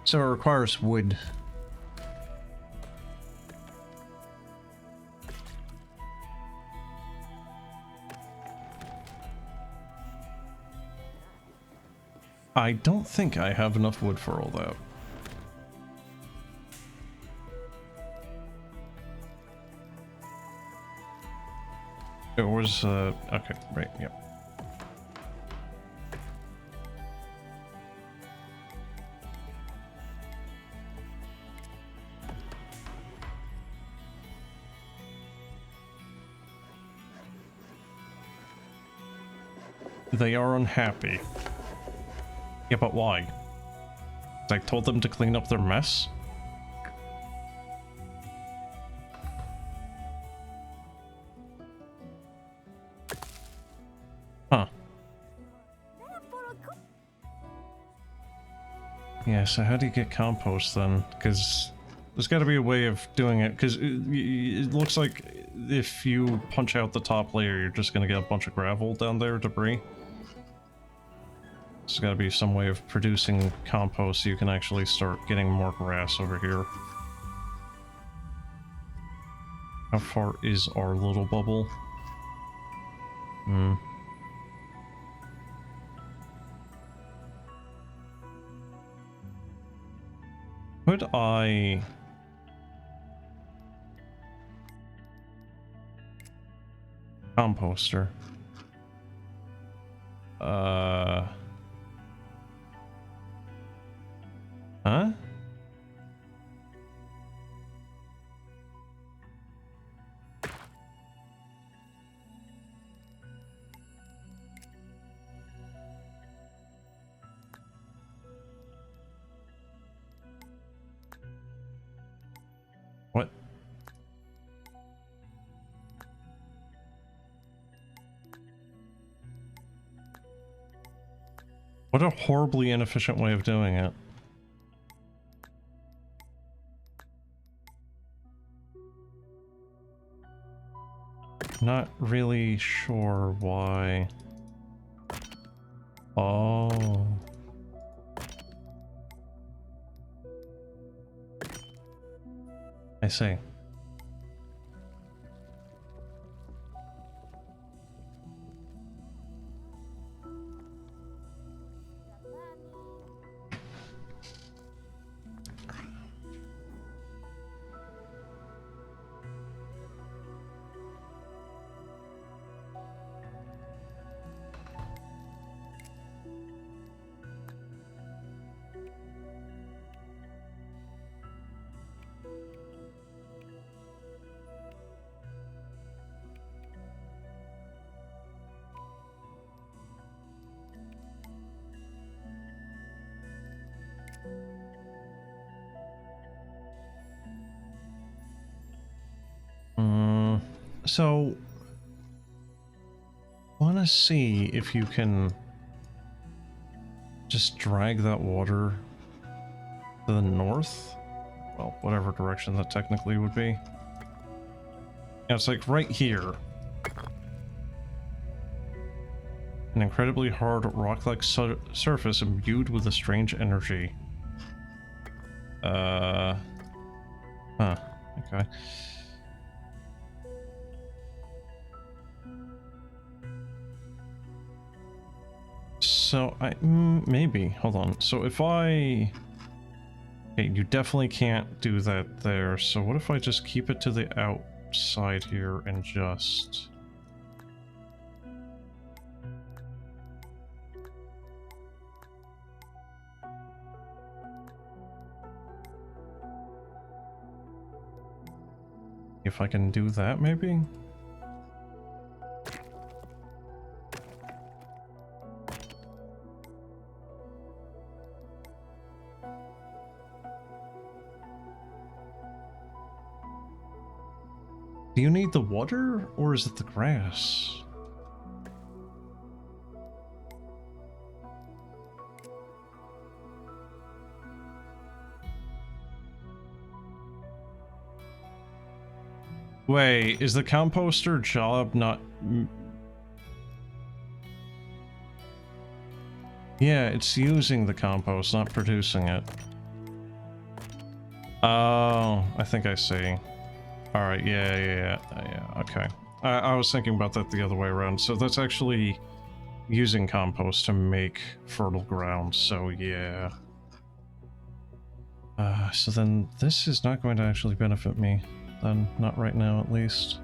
So it requires wood. I don't think I have enough wood for all that. It was, okay, right, yep. They are unhappy. Yeah, but why? I told them to clean up their mess? Huh. Yeah, so how do you get compost then? Because there's got to be a way of doing it, because it looks like if you punch out the top layer, you're just going to get a bunch of gravel down there, debris. There's got to be some way of producing compost so you can actually start getting more grass over here. How far is our little bubble? Could I... Composter. Huh? What? What a horribly inefficient way of doing it. Not really sure why. Oh. I see. So, want to see if you can just drag that water to the north? Well, whatever direction that technically would be. Yeah, it's like right here. An incredibly hard rock-like surface imbued with a strange energy. Huh, okay. So, maybe, hold on. So if I... Okay, you definitely can't do that there, so what if I just keep it to the outside here and just... If I can do that, maybe? Do you need the water, or is it the grass? Wait, is the composter job not... Yeah, it's using the compost, not producing it. Oh, I think I see. Alright, yeah, okay. I was thinking about that the other way around. So that's actually using compost to make fertile ground, so yeah. So then this is not going to actually benefit me. Then, not right now at least.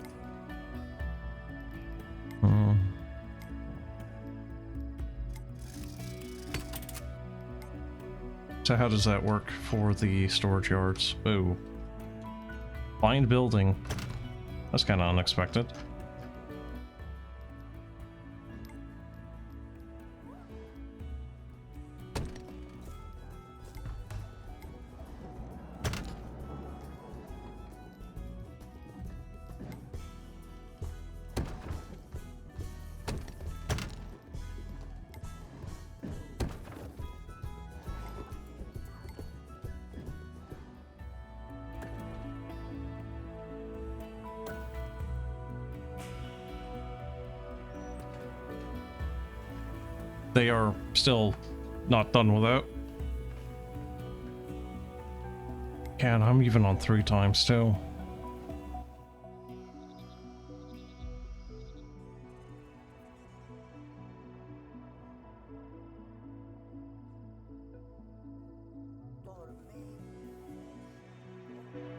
So how does that work for the storage yards? Ooh. Find building. That's kind of unexpected. They are still not done with it. Yeah, and I'm even on 3 times too.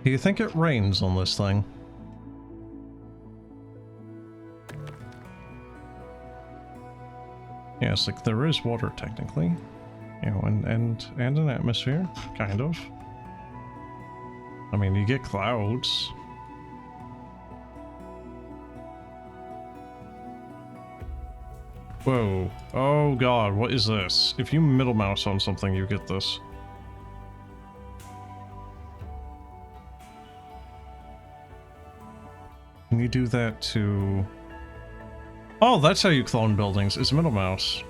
Do you think it rains on this thing? Yeah, it's like there is water technically. You know, and an atmosphere, kind of. I mean, you get clouds. Whoa. Oh god, what is this? If you middle mouse on something, you get this. Can you do that to... Oh, that's how you clone buildings, is middle mouse.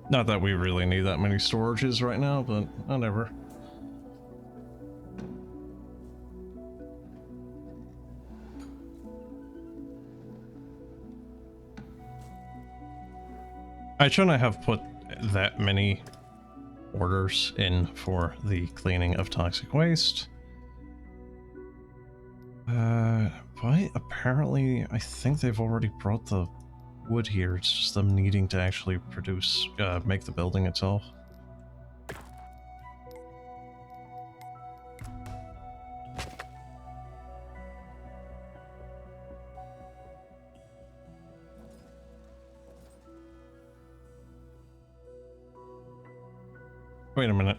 Not that we really need that many storages right now, but whatever. I shouldn't have put that many orders in for the cleaning of toxic waste. But apparently I think they've already brought the wood here. It's just them needing to actually produce, make the building itself. Wait a minute.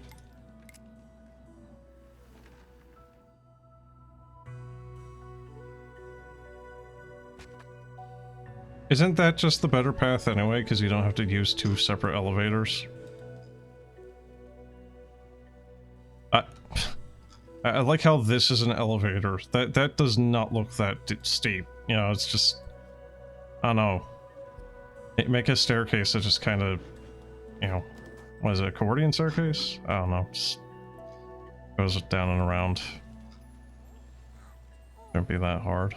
Isn't that just the better path anyway, because you don't have to use 2 separate elevators? I like how this is an elevator. That does not look that steep. You know, it's just... I don't know. Make a staircase that just kind of... You know... What is it, accordion staircase? I don't know. Just goes down and around. Shouldn't be that hard.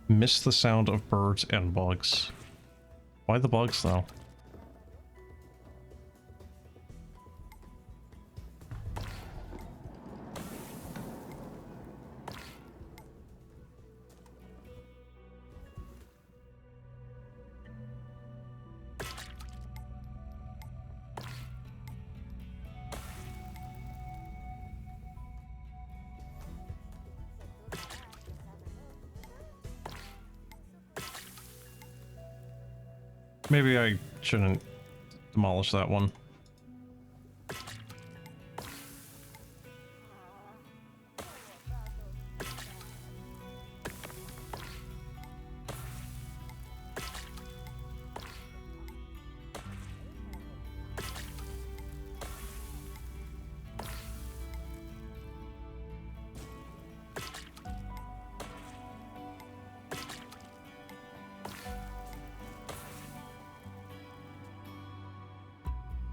Miss the sound of birds and bugs. Why the bugs, though? Maybe I shouldn't demolish that one.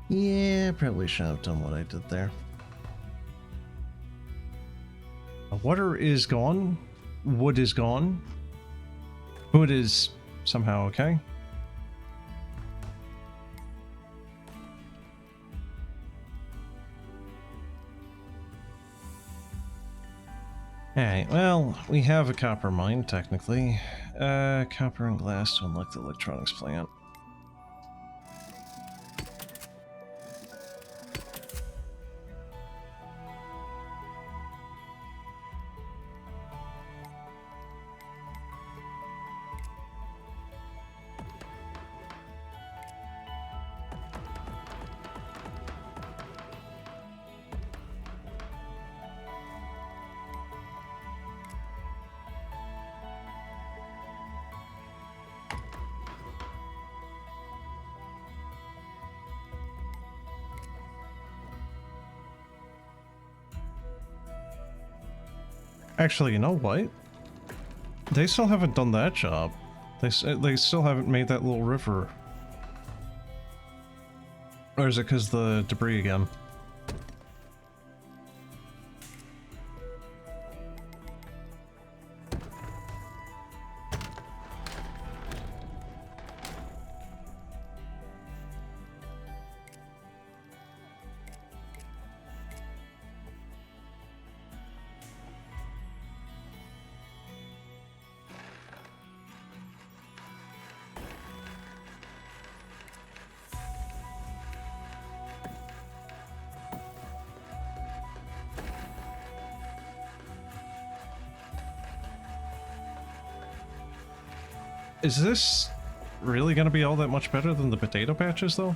Yeah, probably shouldn't have done what I did there. Water is gone. Wood is gone. Wood is somehow okay. Alright, well, we have a copper mine, technically. Copper and glass to unlock the electronics plant. Actually, you know what? They still haven't done that job. They still haven't made that little river. Or is it because the debris again? Is this really gonna be all that much better than the potato patches, though?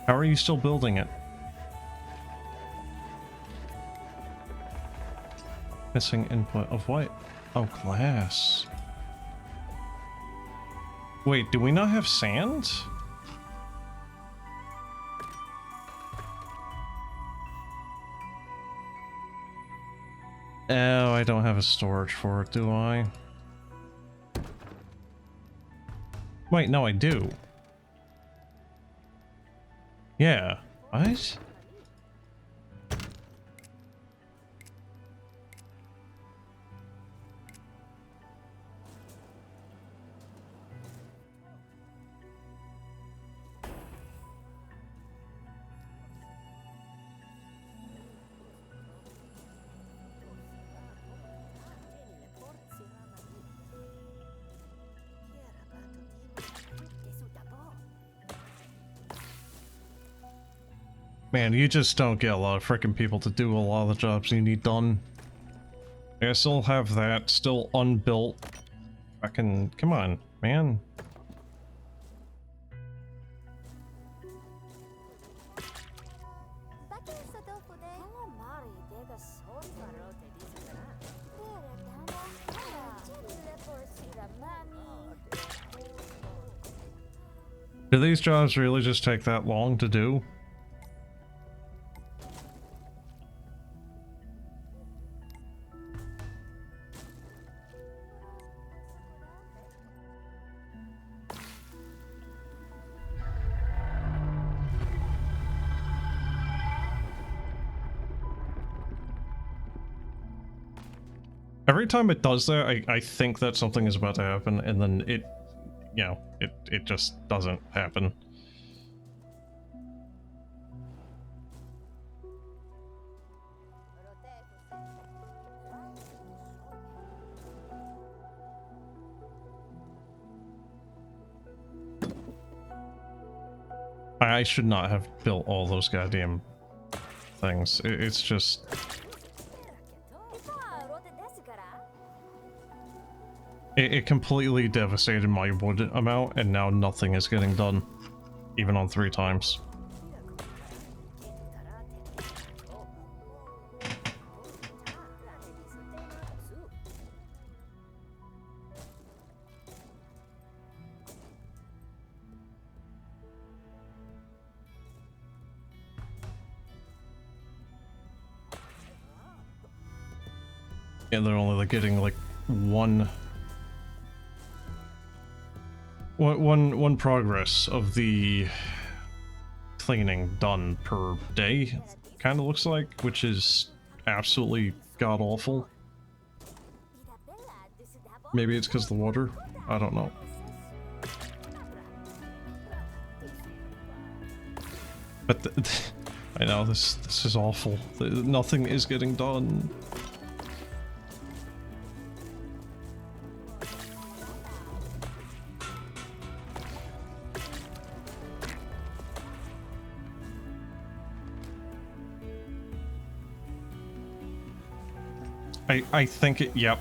How are you still building it? Missing input of what? Oh, glass. Wait, do we not have sand? Oh, I don't have a storage for it, do I? Wait, no, I do. Yeah. What? Man, you just don't get a lot of freaking people to do a lot of the jobs you need done. I still have that still unbuilt. Fucking, come on, man. Do these jobs really just take that long to do? Every time it does that, I think that something is about to happen, and then it, you know, it just doesn't happen. I should not have built all those goddamn things. It's just... It completely devastated my wood amount, and now nothing is getting done. Even on 3 times. And they're only like getting like one progress of the cleaning done per day, kind of looks like, which is absolutely god-awful. Maybe it's because of the water? I don't know. But I know, this is awful. Nothing is getting done. I think it, yep.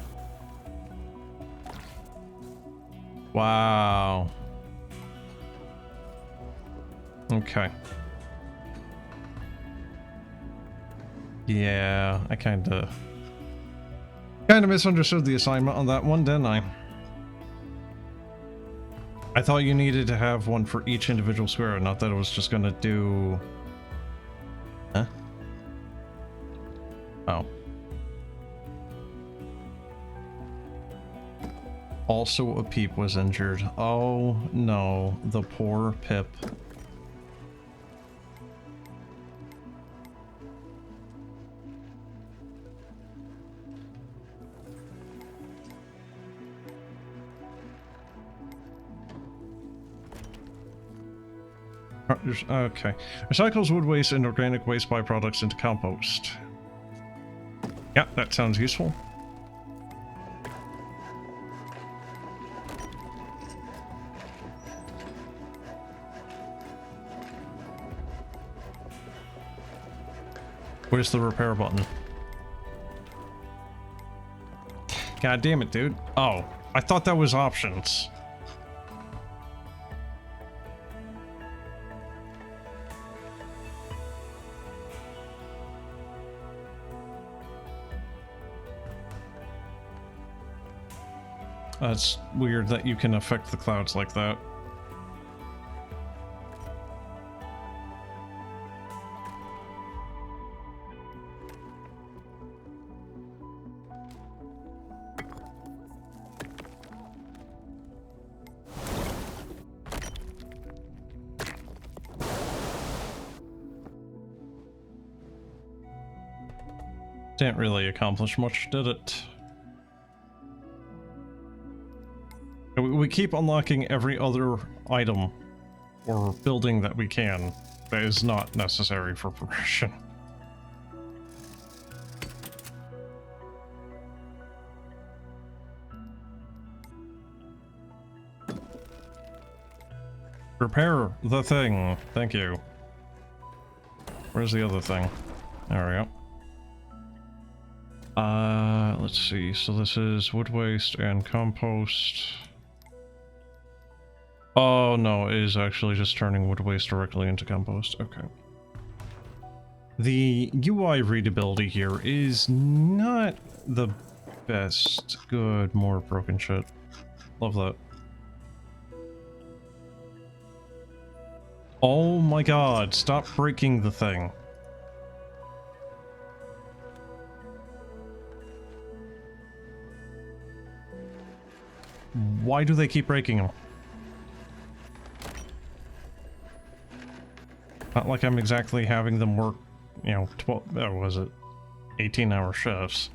Wow. Okay. Yeah, I kinda misunderstood the assignment on that one, didn't I? I thought you needed to have one for each individual square, not that it was just gonna do... Huh? Oh. Also, a Peep was injured. Oh no, the poor Pip. Okay. Recycles wood waste and organic waste byproducts into compost. Yeah, that sounds useful. Where's the repair button? God damn it, dude. Oh, I thought that was options. That's weird that you can affect the clouds like that. Didn't really accomplish much, did it? We keep unlocking every other item or building that we can that is not necessary for progression. Repair the thing. Thank you. Where's the other thing? There we go. Let's see. So this is wood waste and compost. Oh no, it is actually just turning wood waste directly into compost. Okay. The UI readability here is not the best. Good, more broken shit. Love that. Oh my god, stop breaking the thing. Why do they keep breaking them? Not like I'm exactly having them work, you know, 12, was it 18-hour shifts.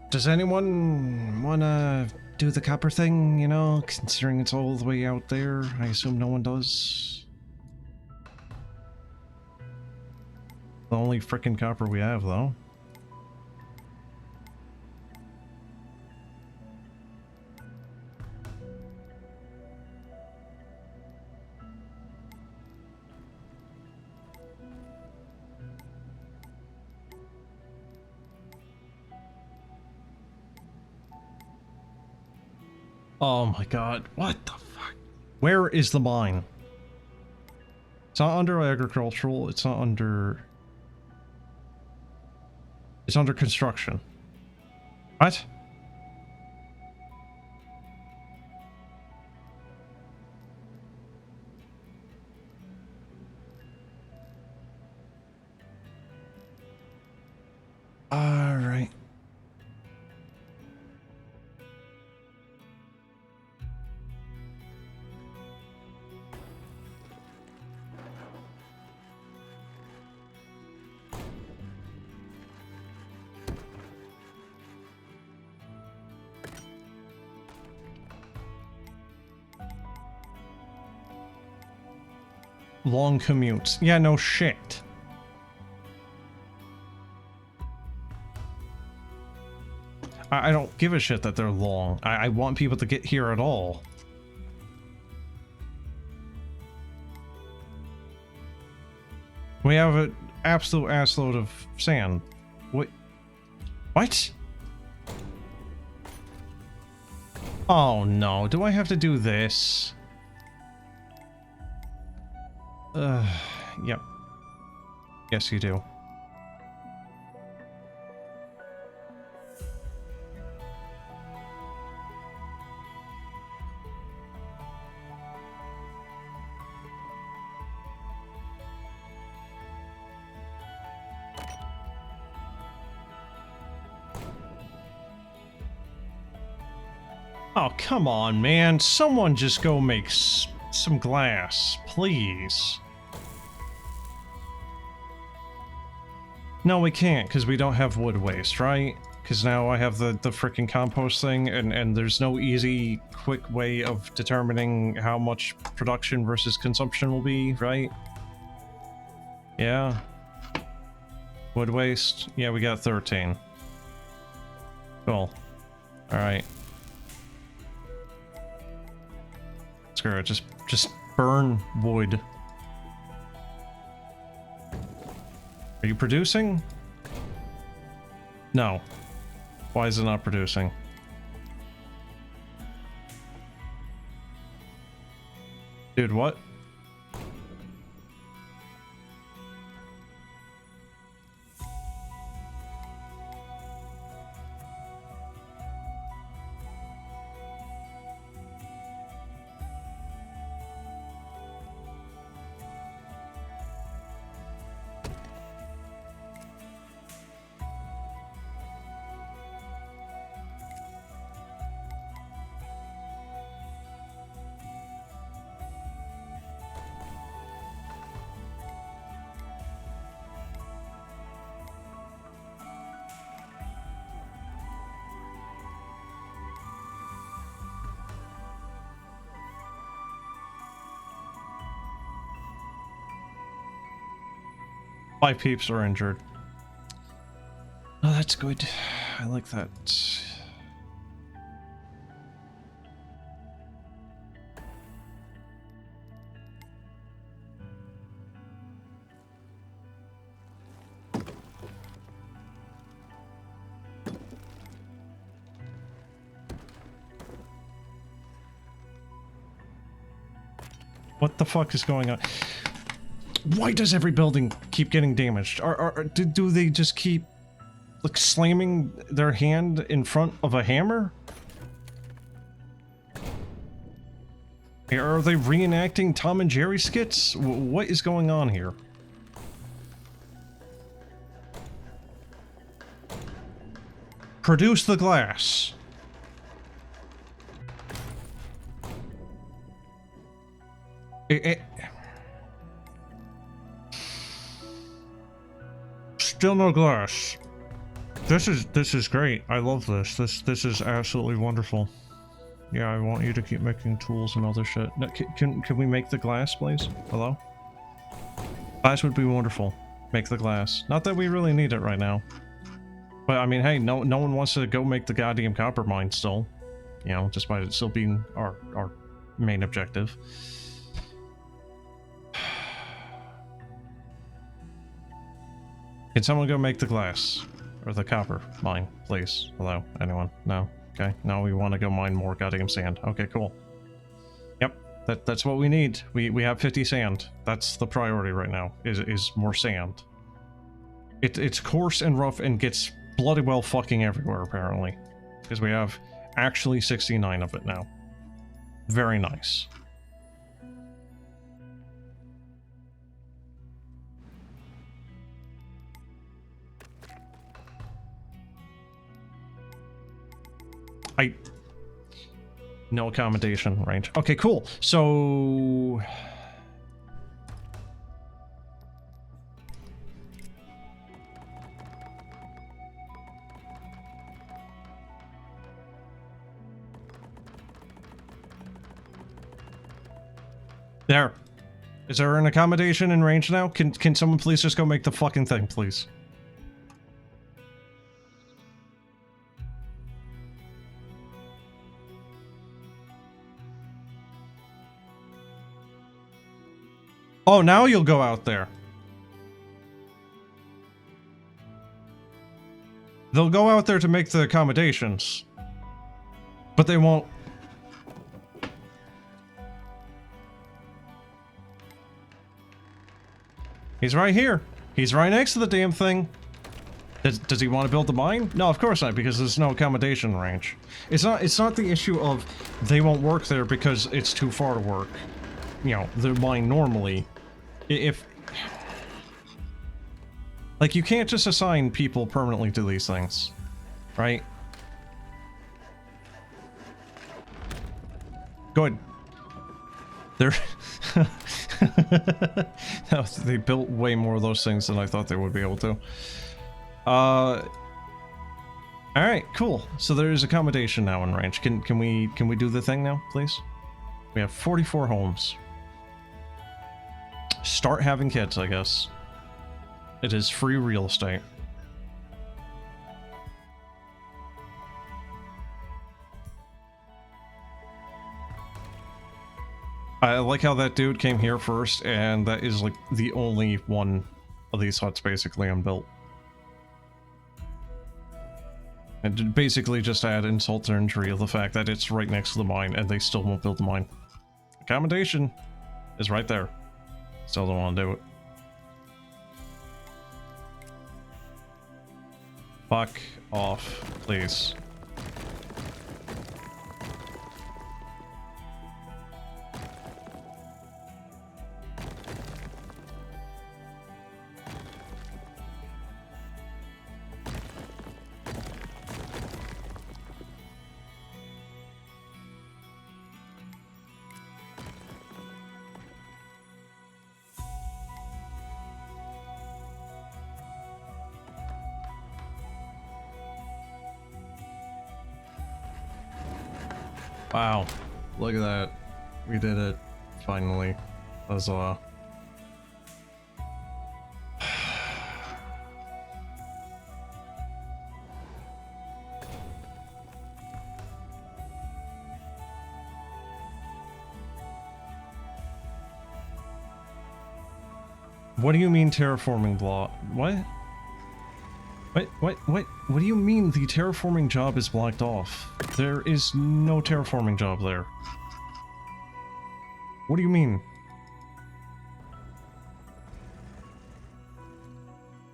Does anyone wanna do the copper thing, you know, considering it's all the way out there? I assume no one does. The only frickin' copper we have, though. Oh my god, what the fuck? Where is the mine? It's not under agricultural, it's not under... It's under construction. What? Alright. Long commutes. Yeah, no shit. I don't give a shit that they're long. I want people to get here at all. We have an absolute assload of sand. Wait. What? Oh no, do I have to do this? Yep. Yes, you do. Oh, come on, man. Someone just go make some glass, please. No, we can't, because we don't have wood waste, right? Because now I have the freaking compost thing, and there's no easy, quick way of determining how much production versus consumption will be, right? Yeah. Wood waste? Yeah, we got 13. Cool. Alright. Screw it, just burn wood. Are you producing? No. Why is it not producing? Dude, what? Five peeps are injured. Oh, that's good. I like that. What the fuck is going on? Why does every building keep getting damaged? Do they just keep, like, slamming their hand in front of a hammer? Are they reenacting Tom and Jerry skits? What is going on here? Produce the glass. Still no glass. This is great. I love this. This is absolutely wonderful. Yeah, I want you to keep making tools and other shit. No, can we make the glass, please? Hello? Glass would be wonderful. Make the glass. Not that we really need it right now. But I mean, hey, no one wants to go make the goddamn copper mine still. You know, despite it still being our main objective. Can someone go make the glass? Or the copper mine, please? Hello? Anyone? No? Okay. Now we want to go mine more goddamn sand. Okay, cool. Yep. That's what we need. We have 50 sand. That's the priority right now, is more sand. It's coarse and rough and gets bloody well fucking everywhere, apparently. Because we have actually 69 of it now. Very nice. No accommodation range. Okay, cool. So... There. Is there an accommodation in range now? Can someone please just go make the fucking thing, please? Oh, now you'll go out there. They'll go out there to make the accommodations. But they won't He's right here. He's right next to the damn thing. Does he want to build the mine? No, of course not, because there's no accommodation range. It's not the issue of they won't work there because it's too far to work. You know, the mine normally. If... Like, you can't just assign people permanently to these things. Right? Good. They're... They built way more of those things than I thought they would be able to. Alright, cool. So there's accommodation now in range. Can we do the thing now, please? We have 44 homes. Start having kids, I guess. It is free real estate. I like how that dude came here first, and that is like the only one of these huts basically unbuilt. And basically just add insult to injury of the fact that it's right next to the mine and they still won't build the mine. Accommodation is right there. Still don't want to do it. Fuck off, please. Wow, look at that. We did it, finally. Huzzah. What do you mean terraforming block? What? What do you mean the terraforming job is blocked off? There is no terraforming job there. What do you mean?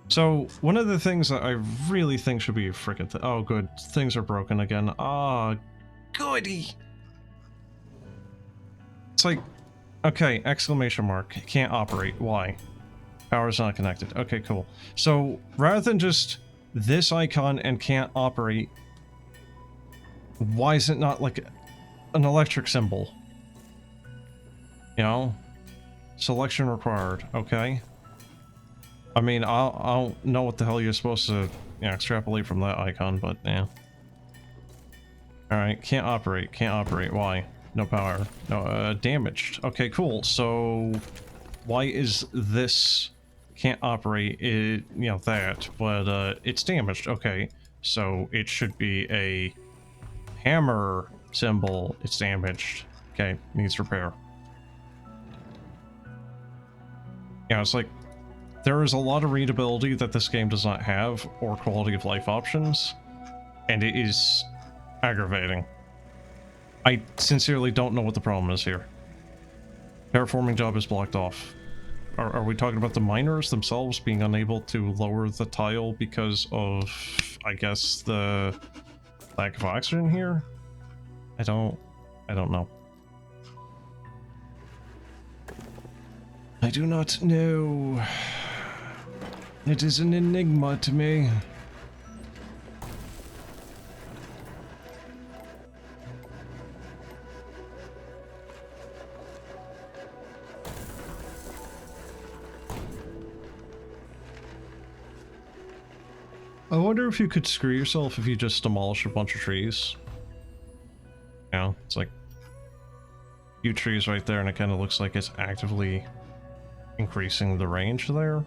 So, one of the things that I really think should be a frickin' oh good, things are broken again. Ah, goody! It's like, okay, exclamation mark, can't operate, why? Power's not connected. Okay, cool. So, rather than just this icon and can't operate, why is it not like an electric symbol? You know? Selection required, okay. I mean, I don't know what the hell you're supposed to, you know, extrapolate from that icon, but yeah. Alright, can't operate, why? No power. No, damaged. Okay, cool. So, why is this can't operate, it, you know, that, but it's damaged. Okay, so it should be a hammer symbol. It's damaged. Okay, needs repair. Yeah, it's like there is a lot of readability that this game does not have, or quality of life options, and it is aggravating. I sincerely don't know what the problem is here. Terraforming job is blocked off. Are we talking about the miners themselves being unable to lower the tile because of, I guess, the lack of oxygen here? I don't know. I do not know. It is an enigma to me. I wonder if you could screw yourself if you just demolish a bunch of trees. Yeah, it's like a few trees right there and it kind of looks like it's actively increasing the range there.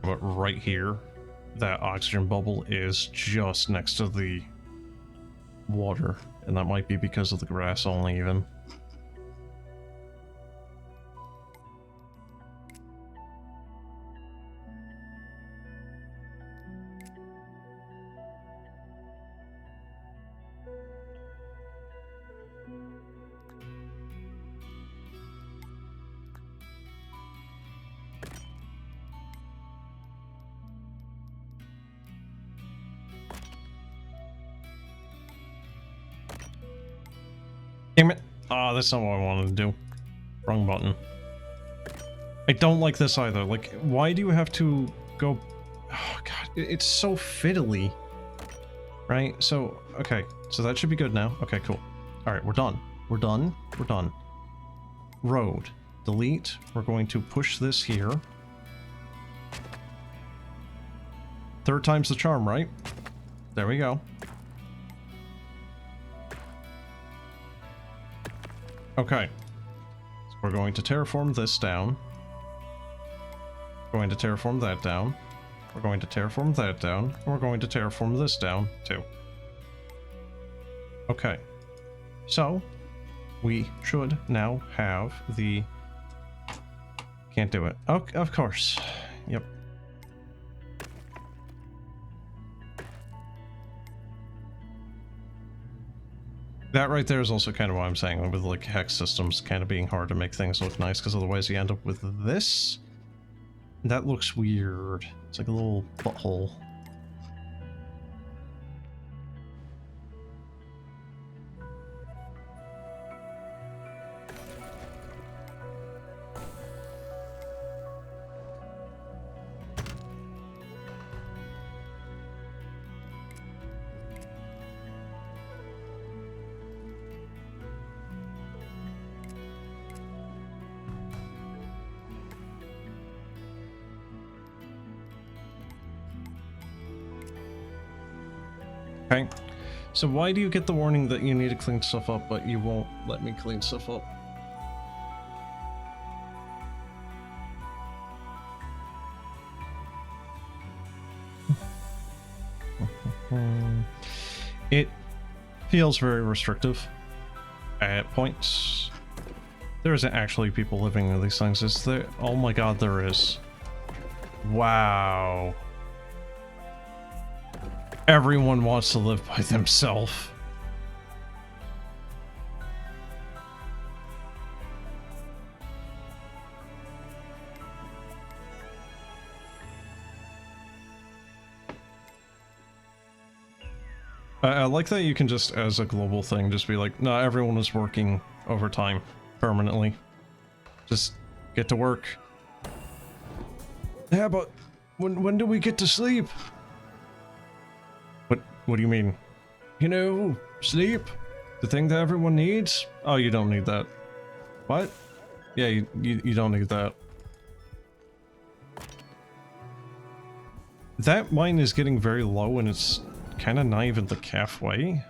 But right here, that oxygen bubble is just next to the water, and that might be because of the grass only even. Ah, that's not what I wanted to do. Wrong button. I don't like this either. Like, why do you have to go... Oh, God. It's so fiddly. Right? So, okay. So that should be good now. Okay, cool. Alright, we're done. We're done. We're done. Road. Delete. We're going to push this here. 3rd time's the charm, right? There we go. Okay. So we're going to terraform this down. We're going to terraform that down. We're going to terraform that down. And we're going to terraform this down, too. Okay. So, we should now have the... Can't do it. Oh, of course. Yep. That right there is also kind of what I'm saying, with like hex systems kind of being hard to make things look nice, because otherwise you end up with this. That looks weird. It's like a little butthole. Okay, so why do you get the warning that you need to clean stuff up, but you won't let me clean stuff up? It feels very restrictive at points. There isn't actually people living in these things, is there? Oh my god, there is. Wow. Everyone wants to live by themselves. I like that you can just, as a global thing, just be like, no, everyone is working overtime permanently. Just get to work. Yeah, but when do we get to sleep? What do you mean? You know, sleep. The thing that everyone needs? Oh, you don't need that. What? Yeah, you don't need that. That mine is getting very low and it's kind of not even the halfway.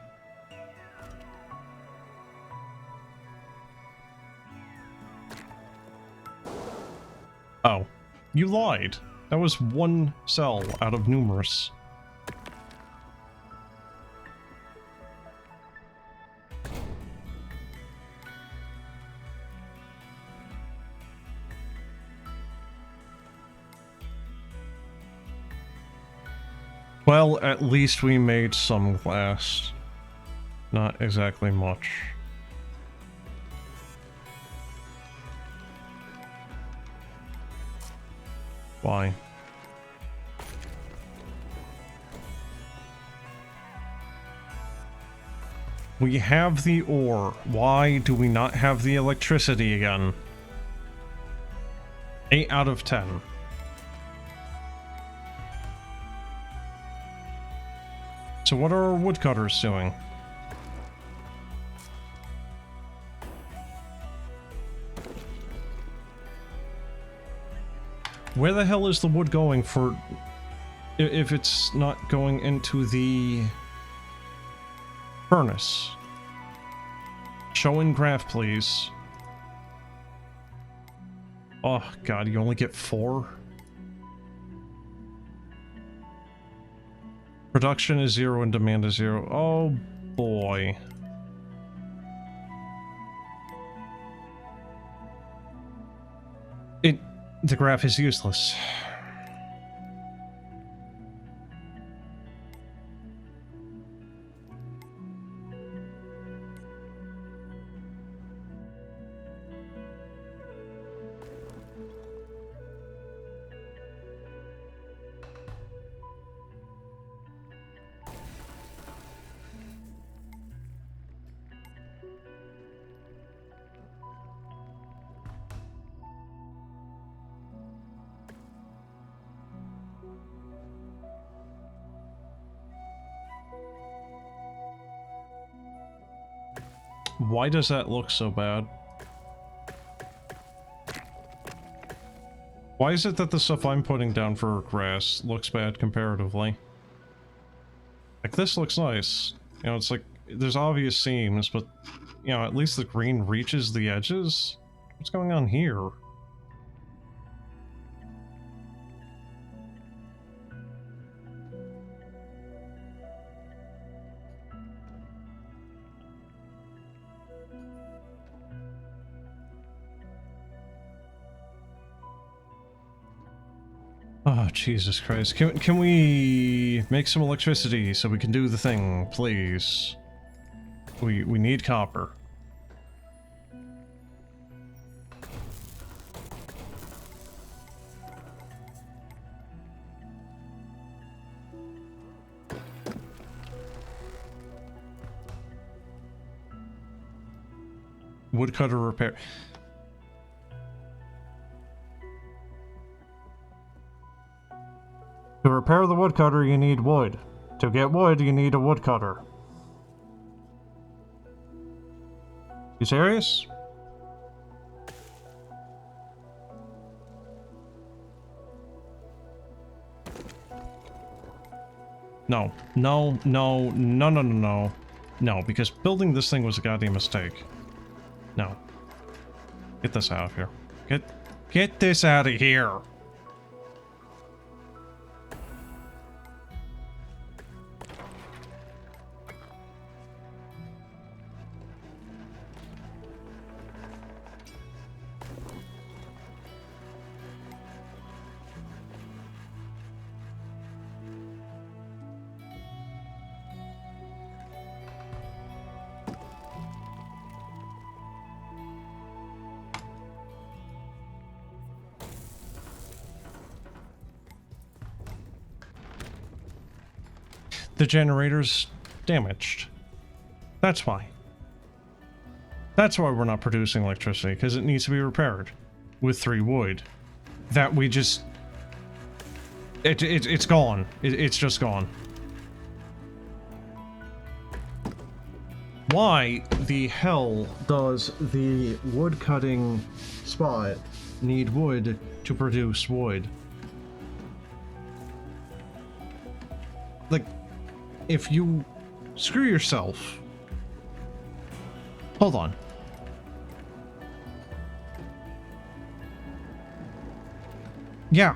Oh, you lied. That was one cell out of numerous. Well, at least we made some glass. Not exactly much. Why? We have the ore. Why do we not have the electricity again? 8 out of 10. So what are our woodcutters doing? Where the hell is the wood going for... if it's not going into the... furnace? Show in graph, please. Oh god, you only get 4? Production is 0 and demand is 0. Oh boy. The graph is useless. Why does that look so bad? Why is it that the stuff I'm putting down for grass looks bad comparatively? Like, this looks nice. You know, it's like, there's obvious seams, but, you know, at least the green reaches the edges? What's going on here? Oh, Jesus Christ. Can we make some electricity so we can do the thing, please? We need copper. Woodcutter repair. To repair the woodcutter, you need wood. To get wood, you need a woodcutter. You serious? No. No, no, no, no, no, no. No, because building this thing was a goddamn mistake. No. Get this out of here. Get this out of here! The generator's damaged. That's why. That's why we're not producing electricity, because it needs to be repaired with 3 wood. That we just... It's gone. It's just gone. Why the hell does the wood cutting spot need wood to produce wood? Like, if you screw yourself... Hold on. Yeah.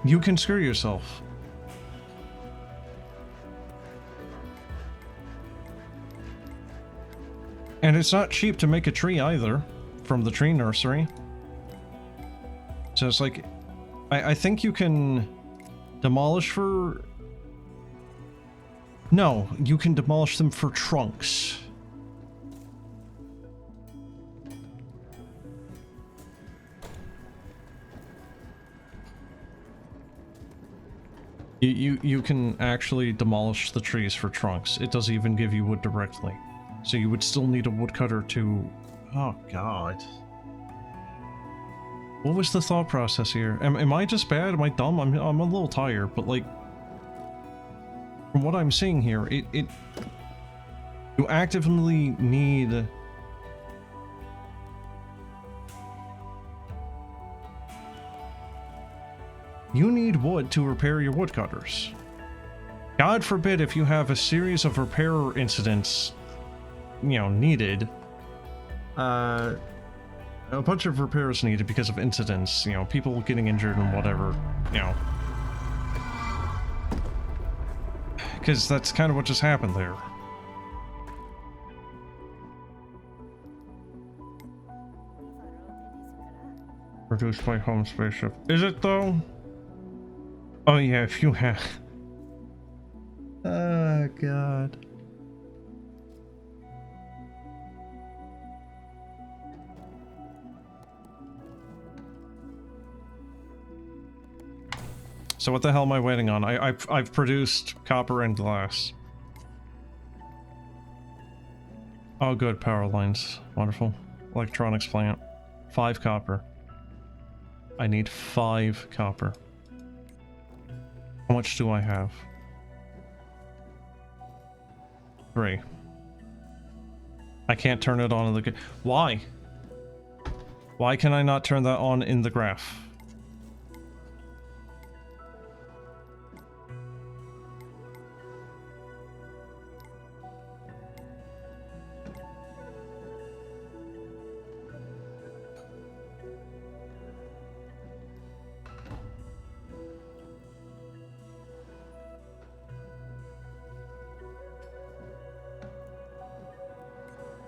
You can screw yourself. And it's not cheap to make a tree either, from the tree nursery. So it's like, I think you can demolish for... No, you can demolish them for trunks. You can actually demolish the trees for trunks. It doesn't even give you wood directly. So you would still need a woodcutter to... Oh, God. What was the thought process here? Am I just bad? Am I dumb? I'm a little tired, but like... From what I'm seeing here, you actively need... You need wood to repair your woodcutters. God forbid if you have a series of repair incidents, you know, needed. A bunch of repairs needed because of incidents, you know, people getting injured and whatever, you know. Because that's kind of what just happened there. Produced by home spaceship. Is it though? Oh yeah, if you have... Oh God. So what the hell am I waiting on? I've produced copper and glass. Oh good, power lines. Wonderful. Electronics plant. 5 copper. I need 5 copper. How much do I have? 3. I can't turn it on in the... Why? Why can I not turn that on in the graph?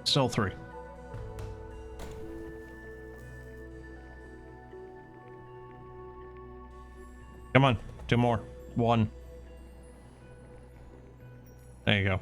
Still 3. Come on, 2 more. 1. There you go.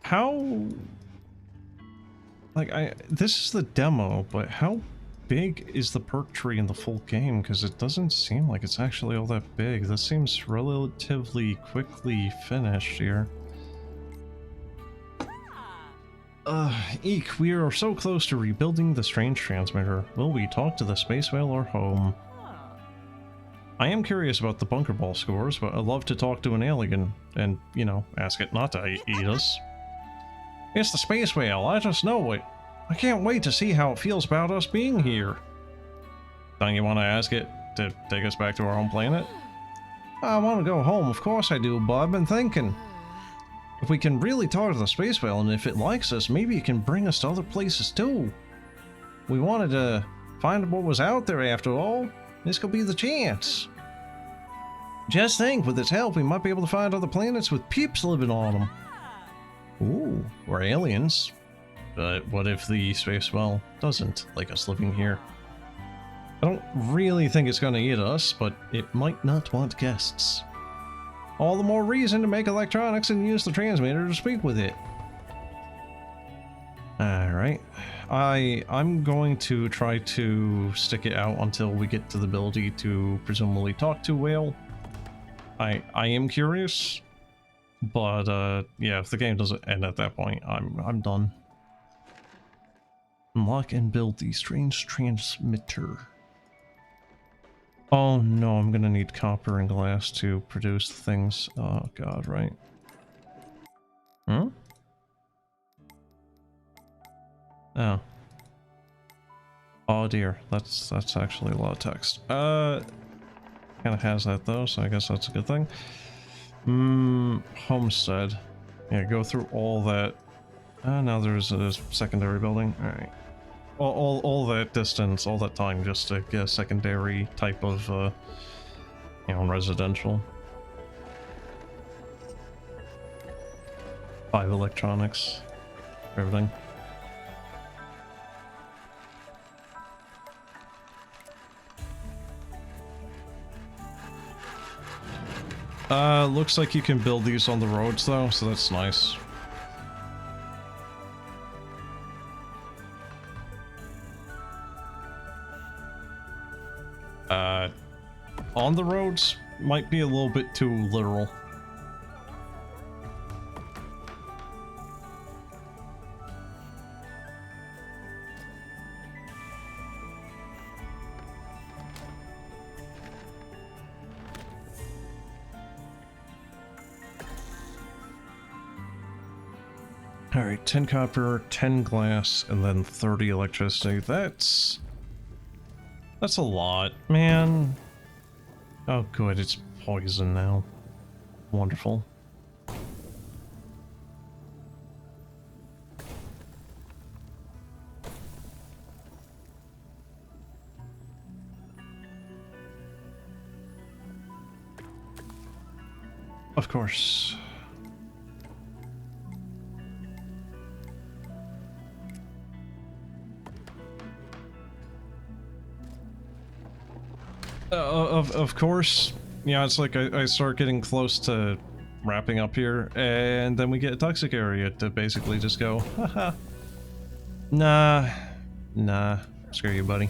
How... Like, this is the demo, but how big is the perk tree in the full game? Because it doesn't seem like it's actually all that big. This seems relatively quickly finished here. Eek, we are so close to rebuilding the strange transmitter. Will we talk to the space whale or home? I am curious about the bunker ball scores, but I'd love to talk to an alien and, you know, ask it not to eat us. It's the space whale, I just know it. I can't wait to see how it feels about us being here. Don't you want to ask it to take us back to our home planet? I want to go home, of course I do, but I've been thinking. If we can really talk to the space whale and if it likes us, maybe it can bring us to other places too. We wanted to find what was out there after all. This could be the chance. Just think, with its help, we might be able to find other planets with peeps living on them. Ooh, or aliens. But what if the space whale doesn't like us living here? I don't really think it's going to eat us, but it might not want guests. All the more reason to make electronics and use the transmitter to speak with it. Alright. I'm going to try to stick it out until we get to the ability to presumably talk to whale. I am curious. But, yeah, if the game doesn't end at that point, I'm done. Unlock and build the strange transmitter. Oh no, I'm gonna need copper and glass to produce things. Oh god, right. Hmm? Oh. Oh dear, that's actually a lot of text. Kinda has that though, so I guess that's a good thing. Homestead. Yeah, go through all that. Now there's a secondary building. Alright. All that distance, all that time just to get a secondary type of, you know, residential. 5 electronics. Everything. Looks like you can build these on the roads though, so that's nice. On the roads might be a little bit too literal. Alright, 10 copper, 10 glass, and then 30 electricity. That's a lot, man. Oh good, it's poison now. Wonderful. Of course. Of course. Yeah, it's like I start getting close to wrapping up here, and then we get a toxic area to basically just go, haha. Nah, screw you, buddy.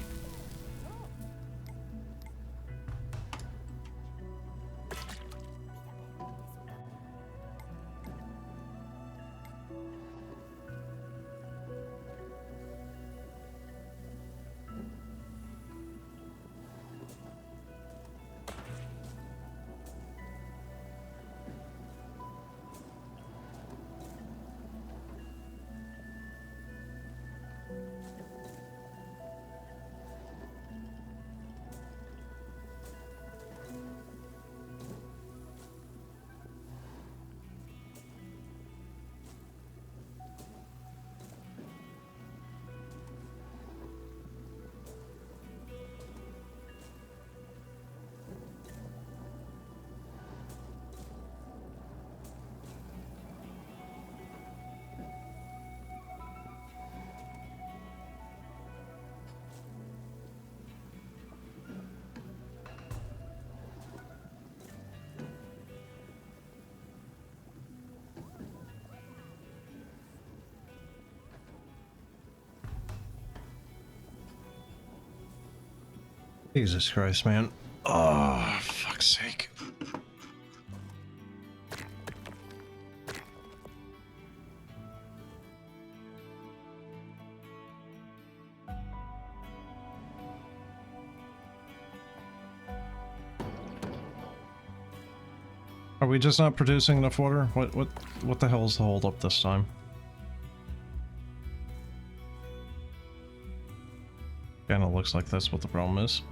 Jesus Christ, man. Oh, fuck's sake. Are we just not producing enough water? What the hell's the hold up this time? Kinda looks like that's what the problem is.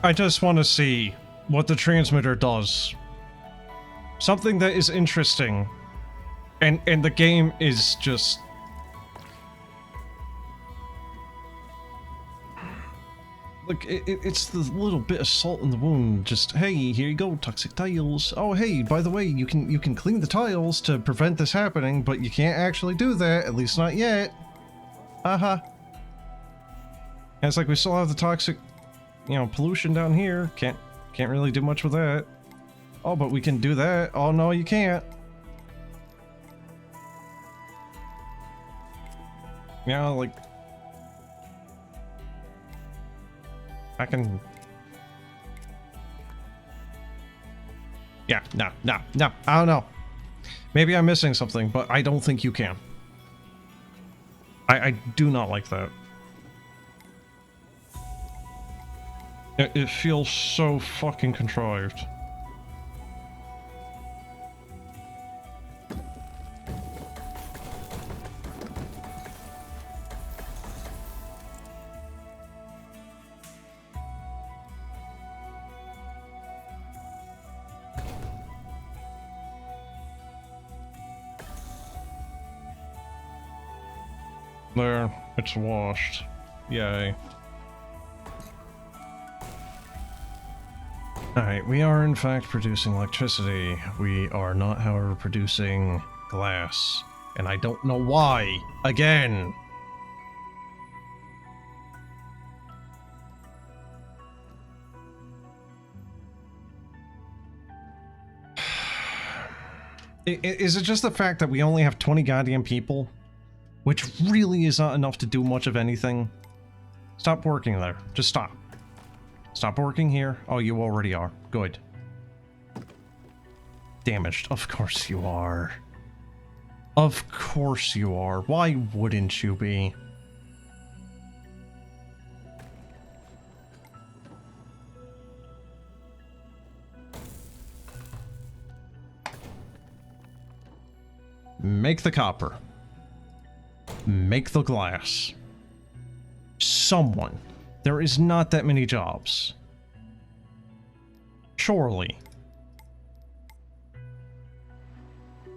I just want to see what the transmitter does. Something that is interesting. And the game is just... Look, it's the little bit of salt in the wound. Just, hey, here you go, toxic tiles. Oh, hey, by the way, you can clean the tiles to prevent this happening, but you can't actually do that, at least not yet. And it's like we still have the toxic, you know, pollution down here. Can't really do much with that. Oh, but we can do that. Oh, no, you can't. Yeah, like... I can... Yeah, no. I don't know. Maybe I'm missing something, but I don't think you can. I do not like that. It feels so fucking contrived. There, it's washed. Yay. Alright, we are in fact producing electricity. We are not, however, producing glass. And I don't know why. Again! Is it just the fact that we only have 20 goddamn people? Which really is not enough to do much of anything. Stop working there. Just stop. Stop working here. Oh, you already are. Good. Damaged. Of course you are. Of course you are. Why wouldn't you be? Make the copper. Make the glass. Someone. There is not that many jobs. Surely.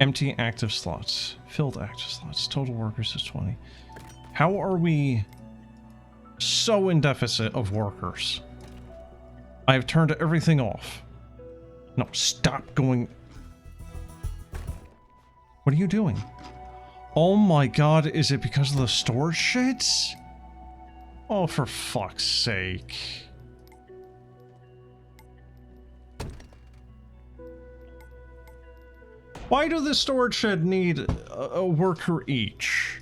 Empty active slots. Filled active slots. Total workers is 20. How are we so in deficit of workers? I have turned everything off. No, stop going. What are you doing? Oh my god, is it because of the storage sheds? Oh, for fuck's sake. Why do the storage shed need a worker each?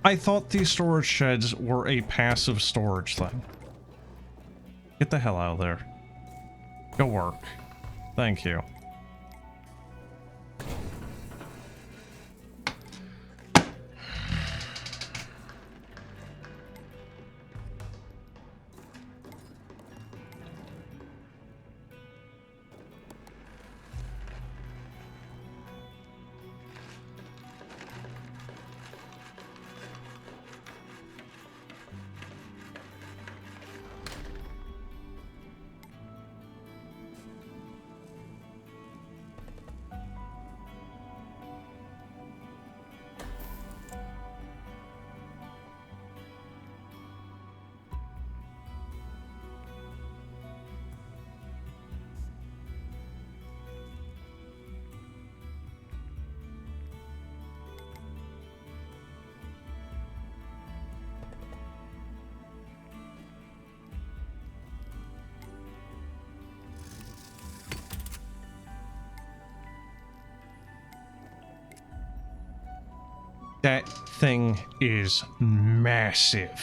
I thought these storage sheds were a passive storage thing. Get the hell out of there. Go work. Thank you. That thing is massive.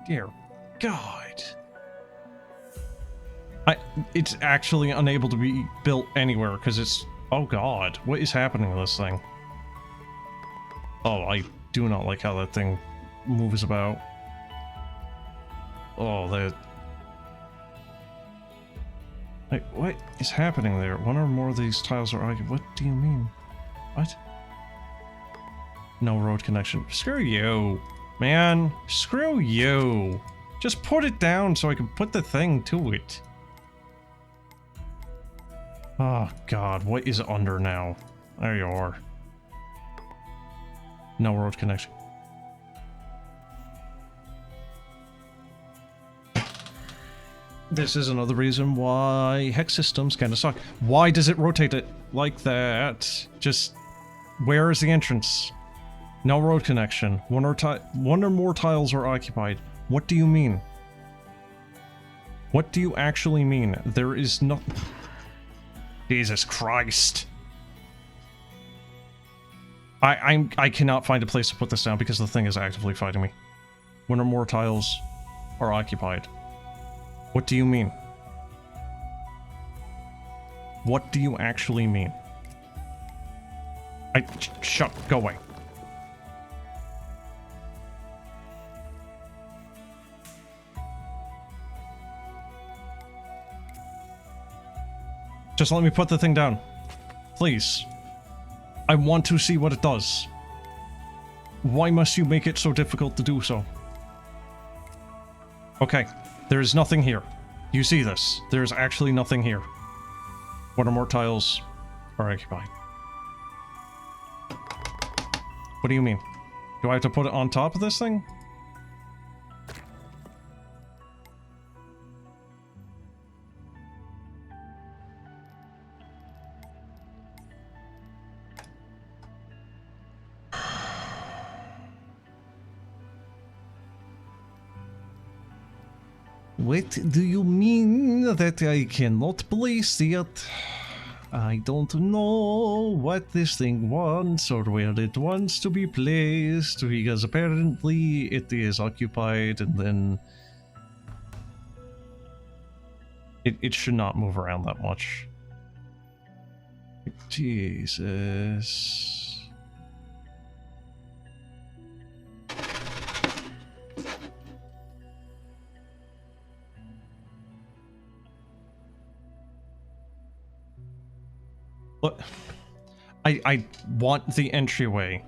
Dear God. It's actually unable to be built anywhere because it's... Oh God, what is happening to this thing? Oh, I do not like how that thing moves about. Oh, that... Like, what is happening there? One or more of these tiles are... What do you mean? What? No road connection. Screw you, man. Screw you. Just put it down so I can put the thing to it. Oh, God. What is under now? There you are. No road connection. This is another reason why hex systems kind of suck. Why does it rotate it like that? Just... Where is the entrance? No road connection. One or more tiles are occupied. What do you mean? What do you actually mean? There is no... Jesus Christ. I cannot find a place to put this down because the thing is actively fighting me. One or more tiles are occupied. What do you mean? What do you actually mean? Shut. Go away. Just let me put the thing down. Please. I want to see what it does. Why must you make it so difficult to do so? Okay. There is nothing here. You see this. There's actually nothing here. One or more tiles are occupied. What do you mean? Do I have to put it on top of this thing? What do you mean that I cannot place it? I don't know what this thing wants or where it wants to be placed, because apparently it is occupied and then... It should not move around that much. Jesus... I want the entryway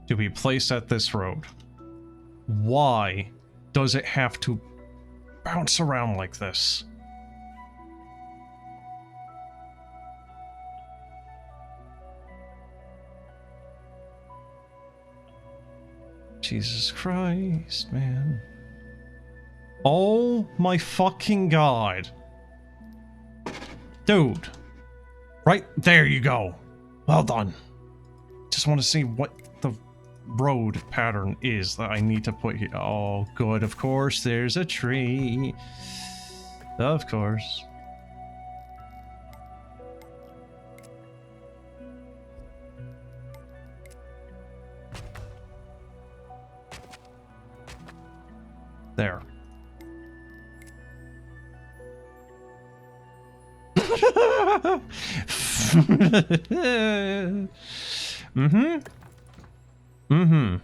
to be placed at this road. Why does it have to bounce around like this? Jesus Christ, man. Oh my fucking god. Dude. Right there you go. Well done. Just want to see what the road pattern is that I need to put here. Oh, good. Of course, there's a tree. Of course. There. Mm-hmm. Mm-hmm.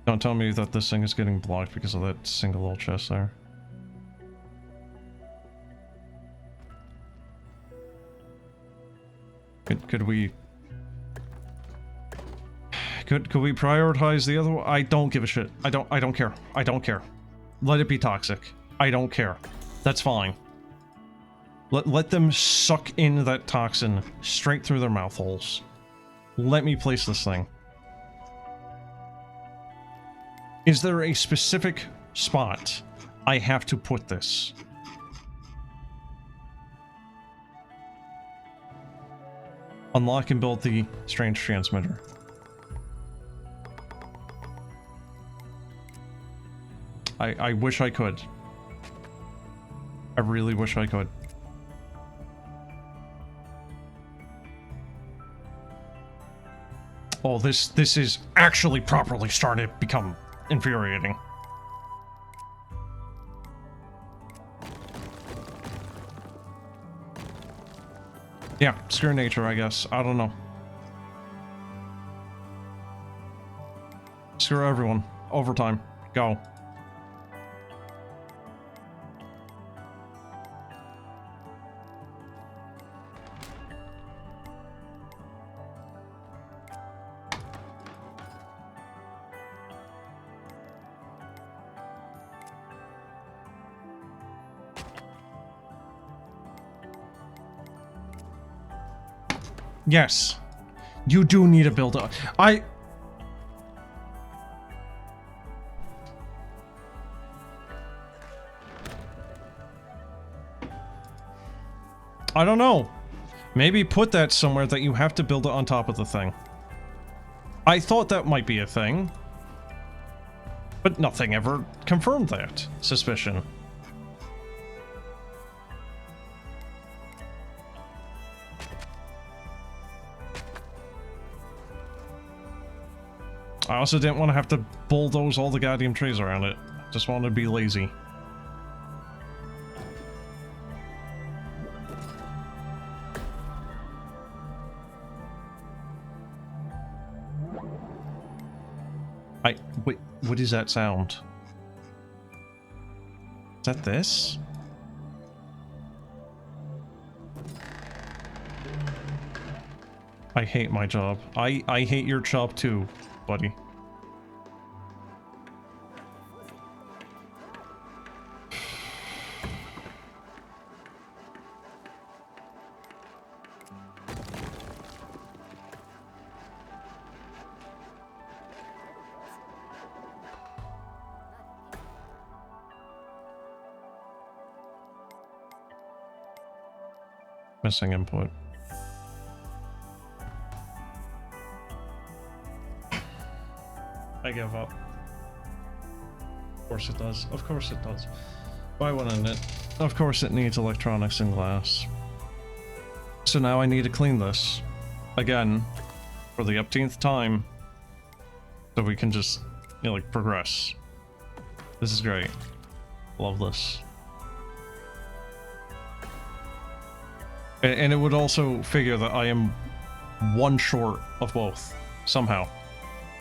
Don't tell me that this thing is getting blocked because of that single little chest there. Could we... Could we prioritize the other one? I don't give a shit. I don't care. I don't care. Let it be toxic. I don't care. That's fine. Let them suck in that toxin straight through their mouth holes. Let me place this thing. Is there a specific spot I have to put this? Unlock and build the strange transmitter. I wish I could. I really wish I could. Oh, this is actually properly starting to become infuriating. Yeah, screw nature, I guess. I don't know. Screw everyone. Overtime. Go. Yes, you do need a build-up. I don't know. Maybe put that somewhere that you have to build it on top of the thing. I thought that might be a thing, but nothing ever confirmed that suspicion. I also didn't want to have to bulldoze all the goddamn trees around it. Just wanted to be lazy. Wait, what is that sound? Is that this? I hate my job. I hate your job too, buddy. Missing input. I give up. Of course it does. Of course it does. Why wouldn't it? Of course it needs electronics and glass. So now I need to clean this. Again. For the upteenth time. So we can just, you know, like, progress. This is great. Love this. And it would also figure that I am one short of both. Somehow.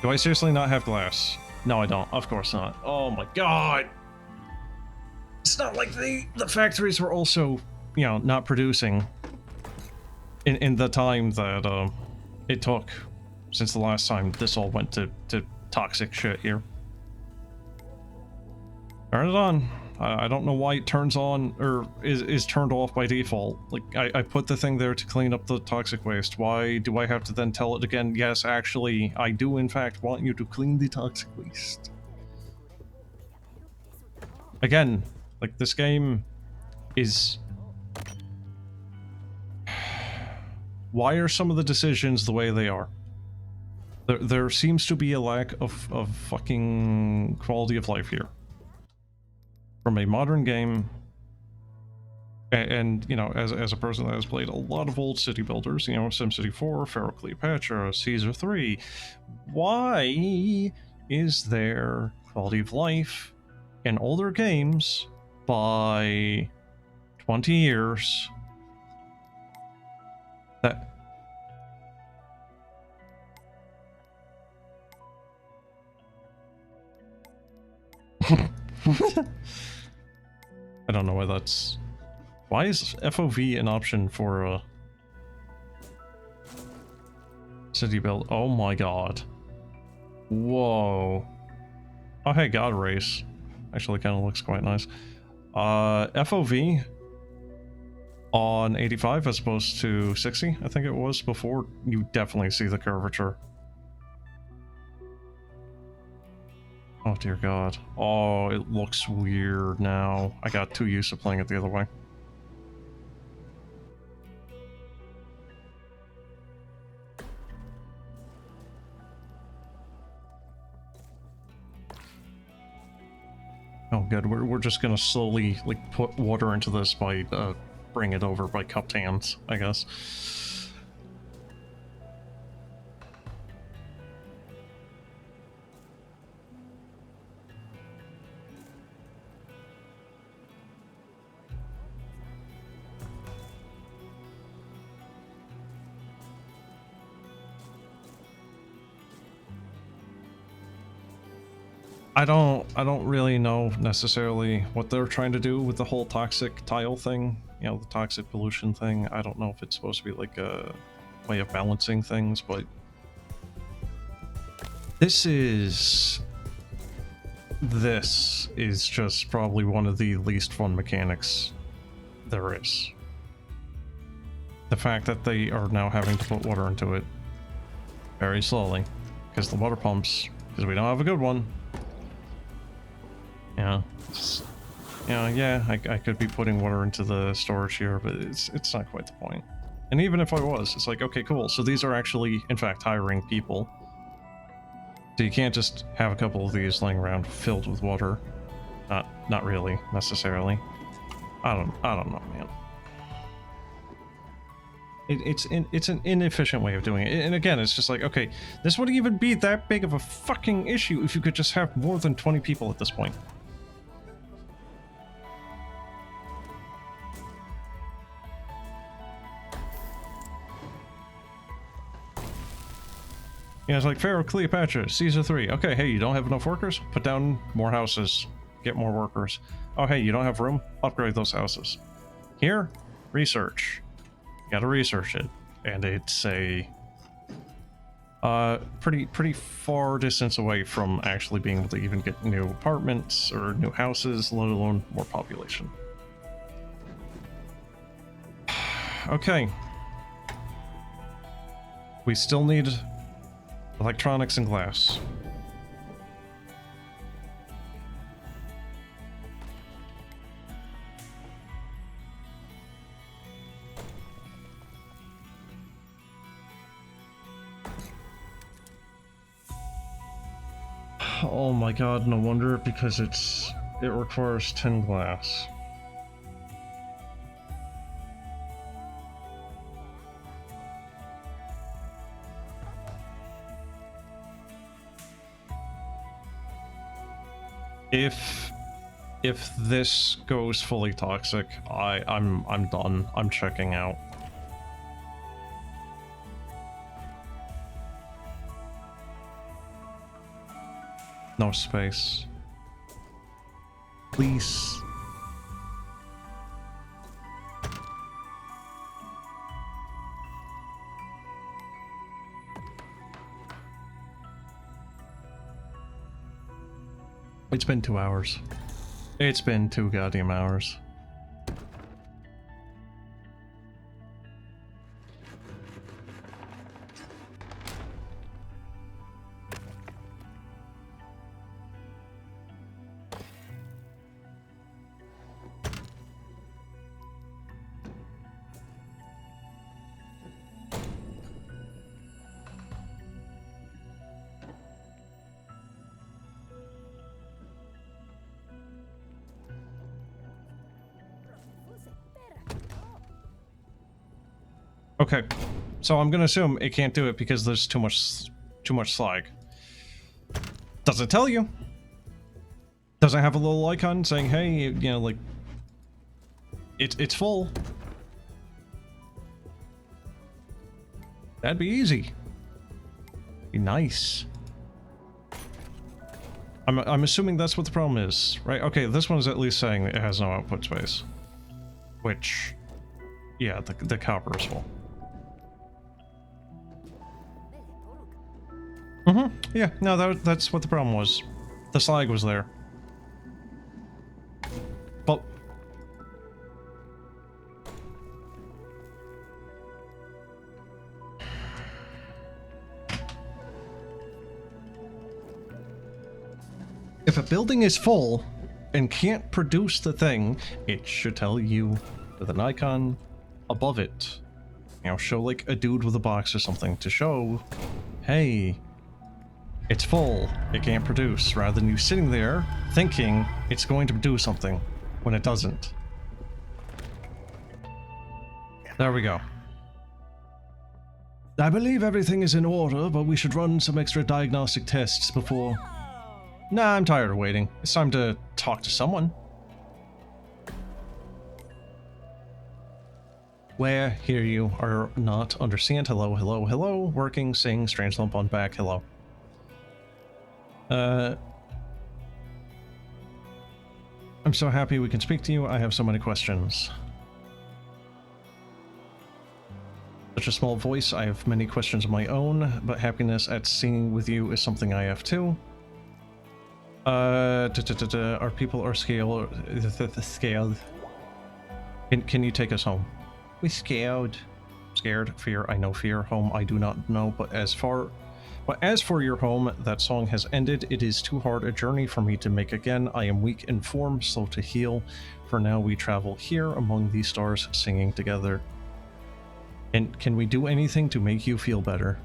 Do I seriously not have glass? No, I don't. Of course not. Oh my god! It's not like the factories were also, you know, not producing in the time that it took since the last time this all went to toxic shit here. Turn it on. I don't know why it turns on or is turned off by default. Like, I put the thing there to clean up the toxic waste. Why do I have to then tell it again? Yes, actually, I do in fact want you to clean the toxic waste. Again, like, this game is... Why are some of the decisions the way they are? There seems to be a lack of fucking quality of life here. From a modern game, and you know, as a person that has played a lot of old city builders, you know, SimCity 4, Pharaoh Cleopatra, Caesar 3, why is there quality of life in older games by 20 years that... I don't know why that's... Why is FOV an option for a city build? Oh my god. Whoa. Oh hey, God Race. Actually kind of looks quite nice. FOV on 85 as opposed to 60, I think it was before. You definitely see the curvature. Oh dear god. Oh, it looks weird now. I got too used to playing it the other way. Oh good, we're just gonna slowly, like, put water into this by, bring it over by cupped hands, I guess. I don't really know necessarily what they're trying to do with the whole toxic tile thing, you know, the toxic pollution thing. I don't know if it's supposed to be like a way of balancing things, but this is just probably one of the least fun mechanics there is. The fact that they are now having to put water into it very slowly because the water pumps, because we don't have a good one. Yeah, yeah, I could be putting water into the storage here, but it's not quite the point. And even if I was, it's like, okay, cool. So these are actually, in fact, hiring people. So you can't just have a couple of these laying around filled with water. Not really, necessarily. I don't know, man. It's an inefficient way of doing it. And again, it's just like, okay, this wouldn't even be that big of a fucking issue if you could just have more than 20 people at this point. Yeah, it's like Pharaoh Cleopatra, Caesar 3. Okay, hey, you don't have enough workers? Put down more houses. Get more workers. Oh, hey, you don't have room? Upgrade those houses. Here, research. You gotta research it. And it's a pretty far distance away from actually being able to even get new apartments or new houses, let alone more population. Okay. We still need electronics and glass. Oh my god, no wonder, because it requires 10 glass. If this goes fully toxic, I'm done. I'm checking out. No space. Please. It's been 2 hours. It's been 2 goddamn hours. Okay, so I'm gonna assume it can't do it because there's too much slag. Does it tell you? Does it have a little icon saying, hey, you know, like, it's full? That'd be easy. Be nice. I'm assuming that's what the problem is, right? Okay, this one's at least saying it has no output space. Which, yeah, the copper is full. Yeah, no, that's what the problem was. The slag was there. But... if a building is full and can't produce the thing, it should tell you with an icon above it. You know, show like a dude with a box or something to show, hey, it's full, it can't produce, rather than you sitting there thinking it's going to do something when it doesn't. There we go. I believe everything is in order, but we should run some extra diagnostic tests before... Nah, I'm tired of waiting. It's time to talk to someone. Where, hear you, are not, understand, hello, hello, hello, working, sing, strange lump on back, hello. I'm so happy we can speak to you. I have so many questions. Such a small voice, I have many questions of my own, but happiness at singing with you is something I have too. Our people are scaled. Can you take us home? We scared. Scared, fear, I know fear. Home, I do not know, but as for your home, that song has ended. It is too hard a journey for me to make again. I am weak in form, slow to heal. For now, we travel here among these stars, singing together. And can we do anything to make you feel better?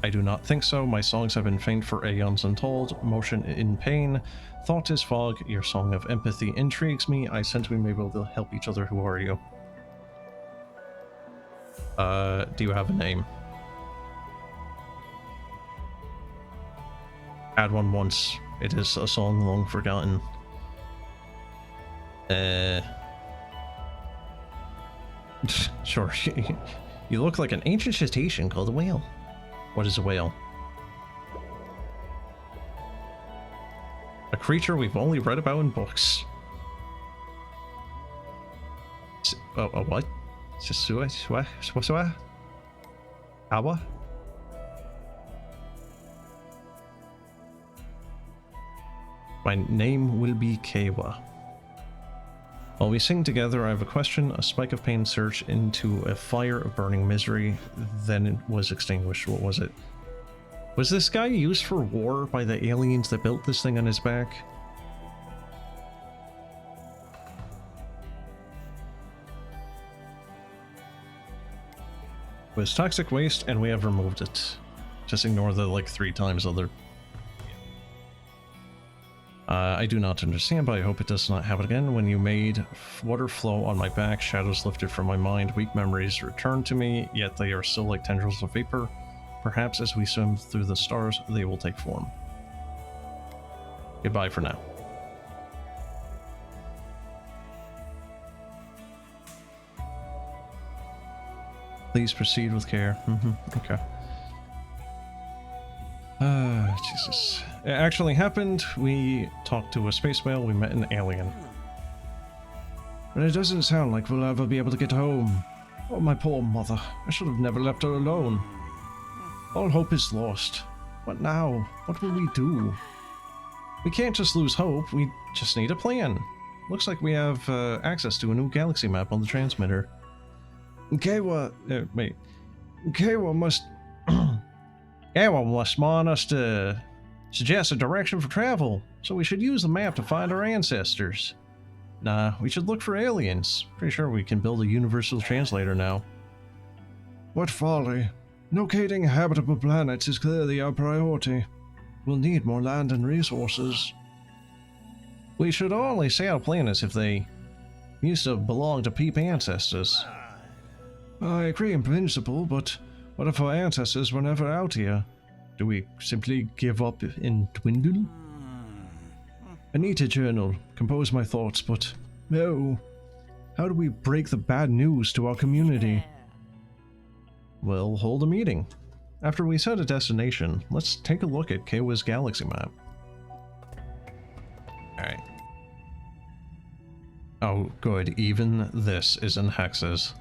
I do not think so. My songs have been faint for aeons untold. Motion in pain. Thought is fog. Your song of empathy intrigues me. I sense we may be able to help each other. Who are you? Do you have a name? Add one once. It is a song long forgotten. Sure. You look like an ancient cetacean called a whale. What is a whale? A creature we've only read about in books. A what? Awa? My name will be Kewa. While we sing together, I have a question. A spike of pain surged into a fire of burning misery, then it was extinguished. What was it? Was this guy used for war by the aliens that built this thing on his back? It was toxic waste, and we have removed it. Just ignore the, like, 3 times other... I do not understand, but I hope it does not happen again. When you made water flow on my back, shadows lifted from my mind, weak memories returned to me, yet they are still like tendrils of vapor. Perhaps as we swim through the stars, they will take form. Goodbye for now. Please proceed with care. Okay. Jesus. It actually happened. We talked to a space whale, we met an alien. But it doesn't sound like we'll ever be able to get home. Oh, my poor mother. I should have never left her alone. All hope is lost. What now? What will we do? We can't just lose hope, we just need a plan. Looks like we have access to a new galaxy map on the transmitter. Kawa, wait. Kawa must... Kawa must want us to suggest a direction for travel, so we should use the map to find our ancestors. Nah, we should look for aliens. Pretty sure we can build a universal translator now. What folly. Locating habitable planets is clearly our priority. We'll need more land and resources. We should only sail planets if they used to belong to peep ancestors. I agree in principle, but what if our ancestors were never out here? Do we simply give up and dwindle? I need to journal, compose my thoughts, but no. How do we break the bad news to our community? We'll hold a meeting. After we set a destination, let's take a look at Kawa's galaxy map. Alright. Oh, good. Even this is in hexes.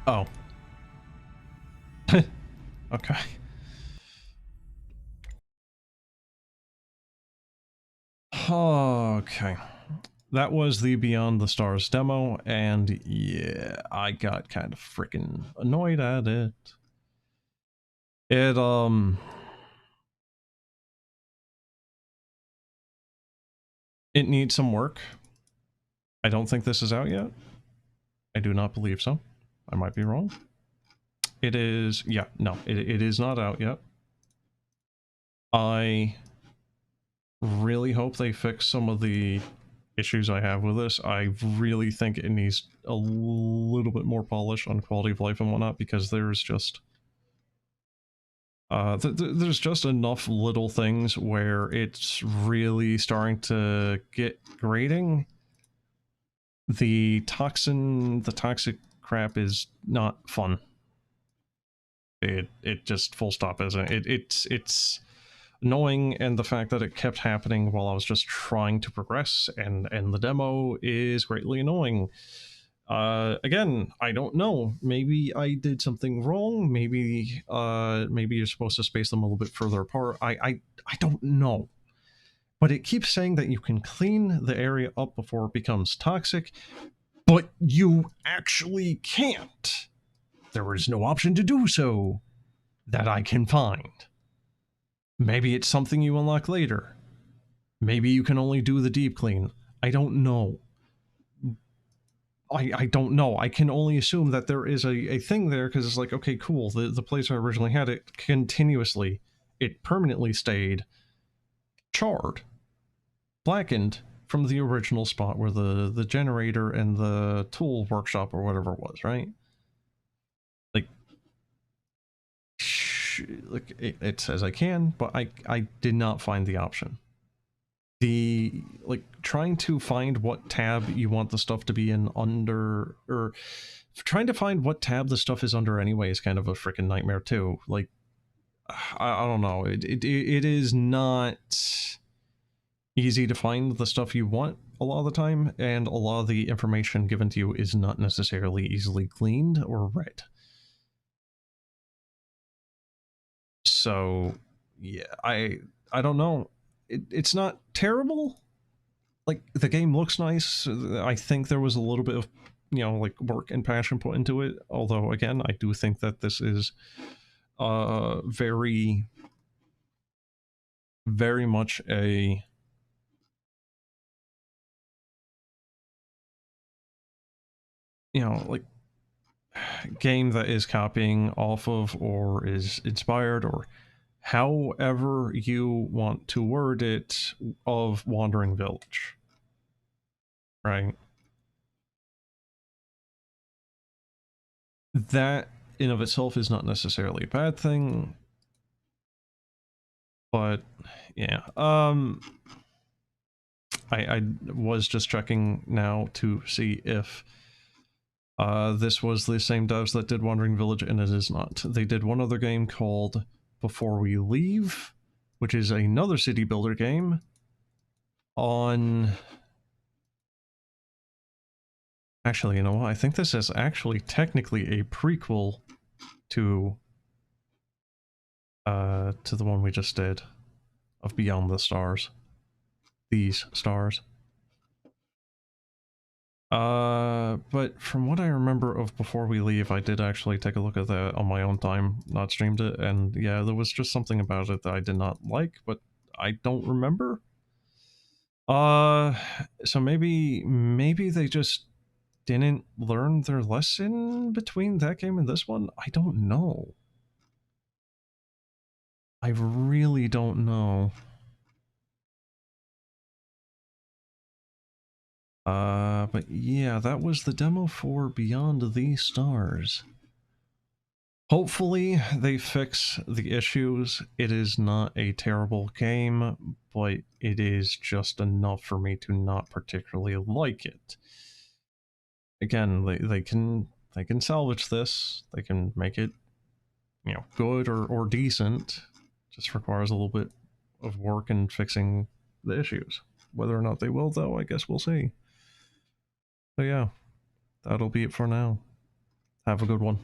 Oh. Okay. Okay. That was the Beyond the Stars demo, and yeah, I got kind of freaking annoyed at it. It needs some work. I don't think this is out yet. I do not believe so. I might be wrong. It is, yeah, no, it is not out yet. I really hope they fix some of the issues I have with this. I really think it needs a little bit more polish on quality of life and whatnot, because there's just there's just enough little things where it's really starting to get grating. The toxic crap is not fun. It just full stop isn't. It's annoying, and the fact that it kept happening while I was just trying to progress, and the demo is greatly annoying. Again, I don't know. Maybe I did something wrong. Maybe you're supposed to space them a little bit further apart. I don't know. But it keeps saying that you can clean the area up before it becomes toxic, but you actually can't. There is no option to do so that I can find. Maybe it's something you unlock later. Maybe you can only do the deep clean. I don't know. I don't know. I can only assume that there is a thing there, because it's like, okay, cool. The place I originally had it continuously, it permanently stayed charred, blackened from the original spot where the generator and the tool workshop or whatever it was, right? Like it says I can, but I did not find the option. Trying to find what tab you want the stuff to be in under, or trying to find what tab the stuff is under anyway is kind of a freaking nightmare too. Like, I don't know. It is not easy to find the stuff you want a lot of the time, and a lot of the information given to you is not necessarily easily gleaned or read. So yeah, I don't know. It's not terrible. Like, the game looks nice. I think there was a little bit of, like, work and passion put into it. Although, again, I do think that this is very, very much a like, game that is copying off of or is inspired, or however you want to word it, of Wandering Village, right? That in of itself is not necessarily a bad thing, but yeah, I I was just checking now to see if this was the same devs that did Wandering Village, and it is not. They did one other game called Before We Leave, which is another city builder game on... Actually, you know what? I think this is actually technically a prequel to the one we just did of Beyond the Stars. These stars. But from what I remember of Before We Leave, I did actually take a look at that on my own time, not streamed it, and yeah, there was just something about it that I did not like, but I don't remember. So maybe they just didn't learn their lesson between that game and this one? I don't know. I really don't know. But yeah, that was the demo for Beyond the Stars. Hopefully they fix the issues. It is not a terrible game, but it is just enough for me to not particularly like it. Again, they can salvage this. They can make it, you know, good or decent. Just requires a little bit of work and fixing the issues. Whether or not they will, though, I guess we'll see. So yeah, that'll be it for now. Have a good one.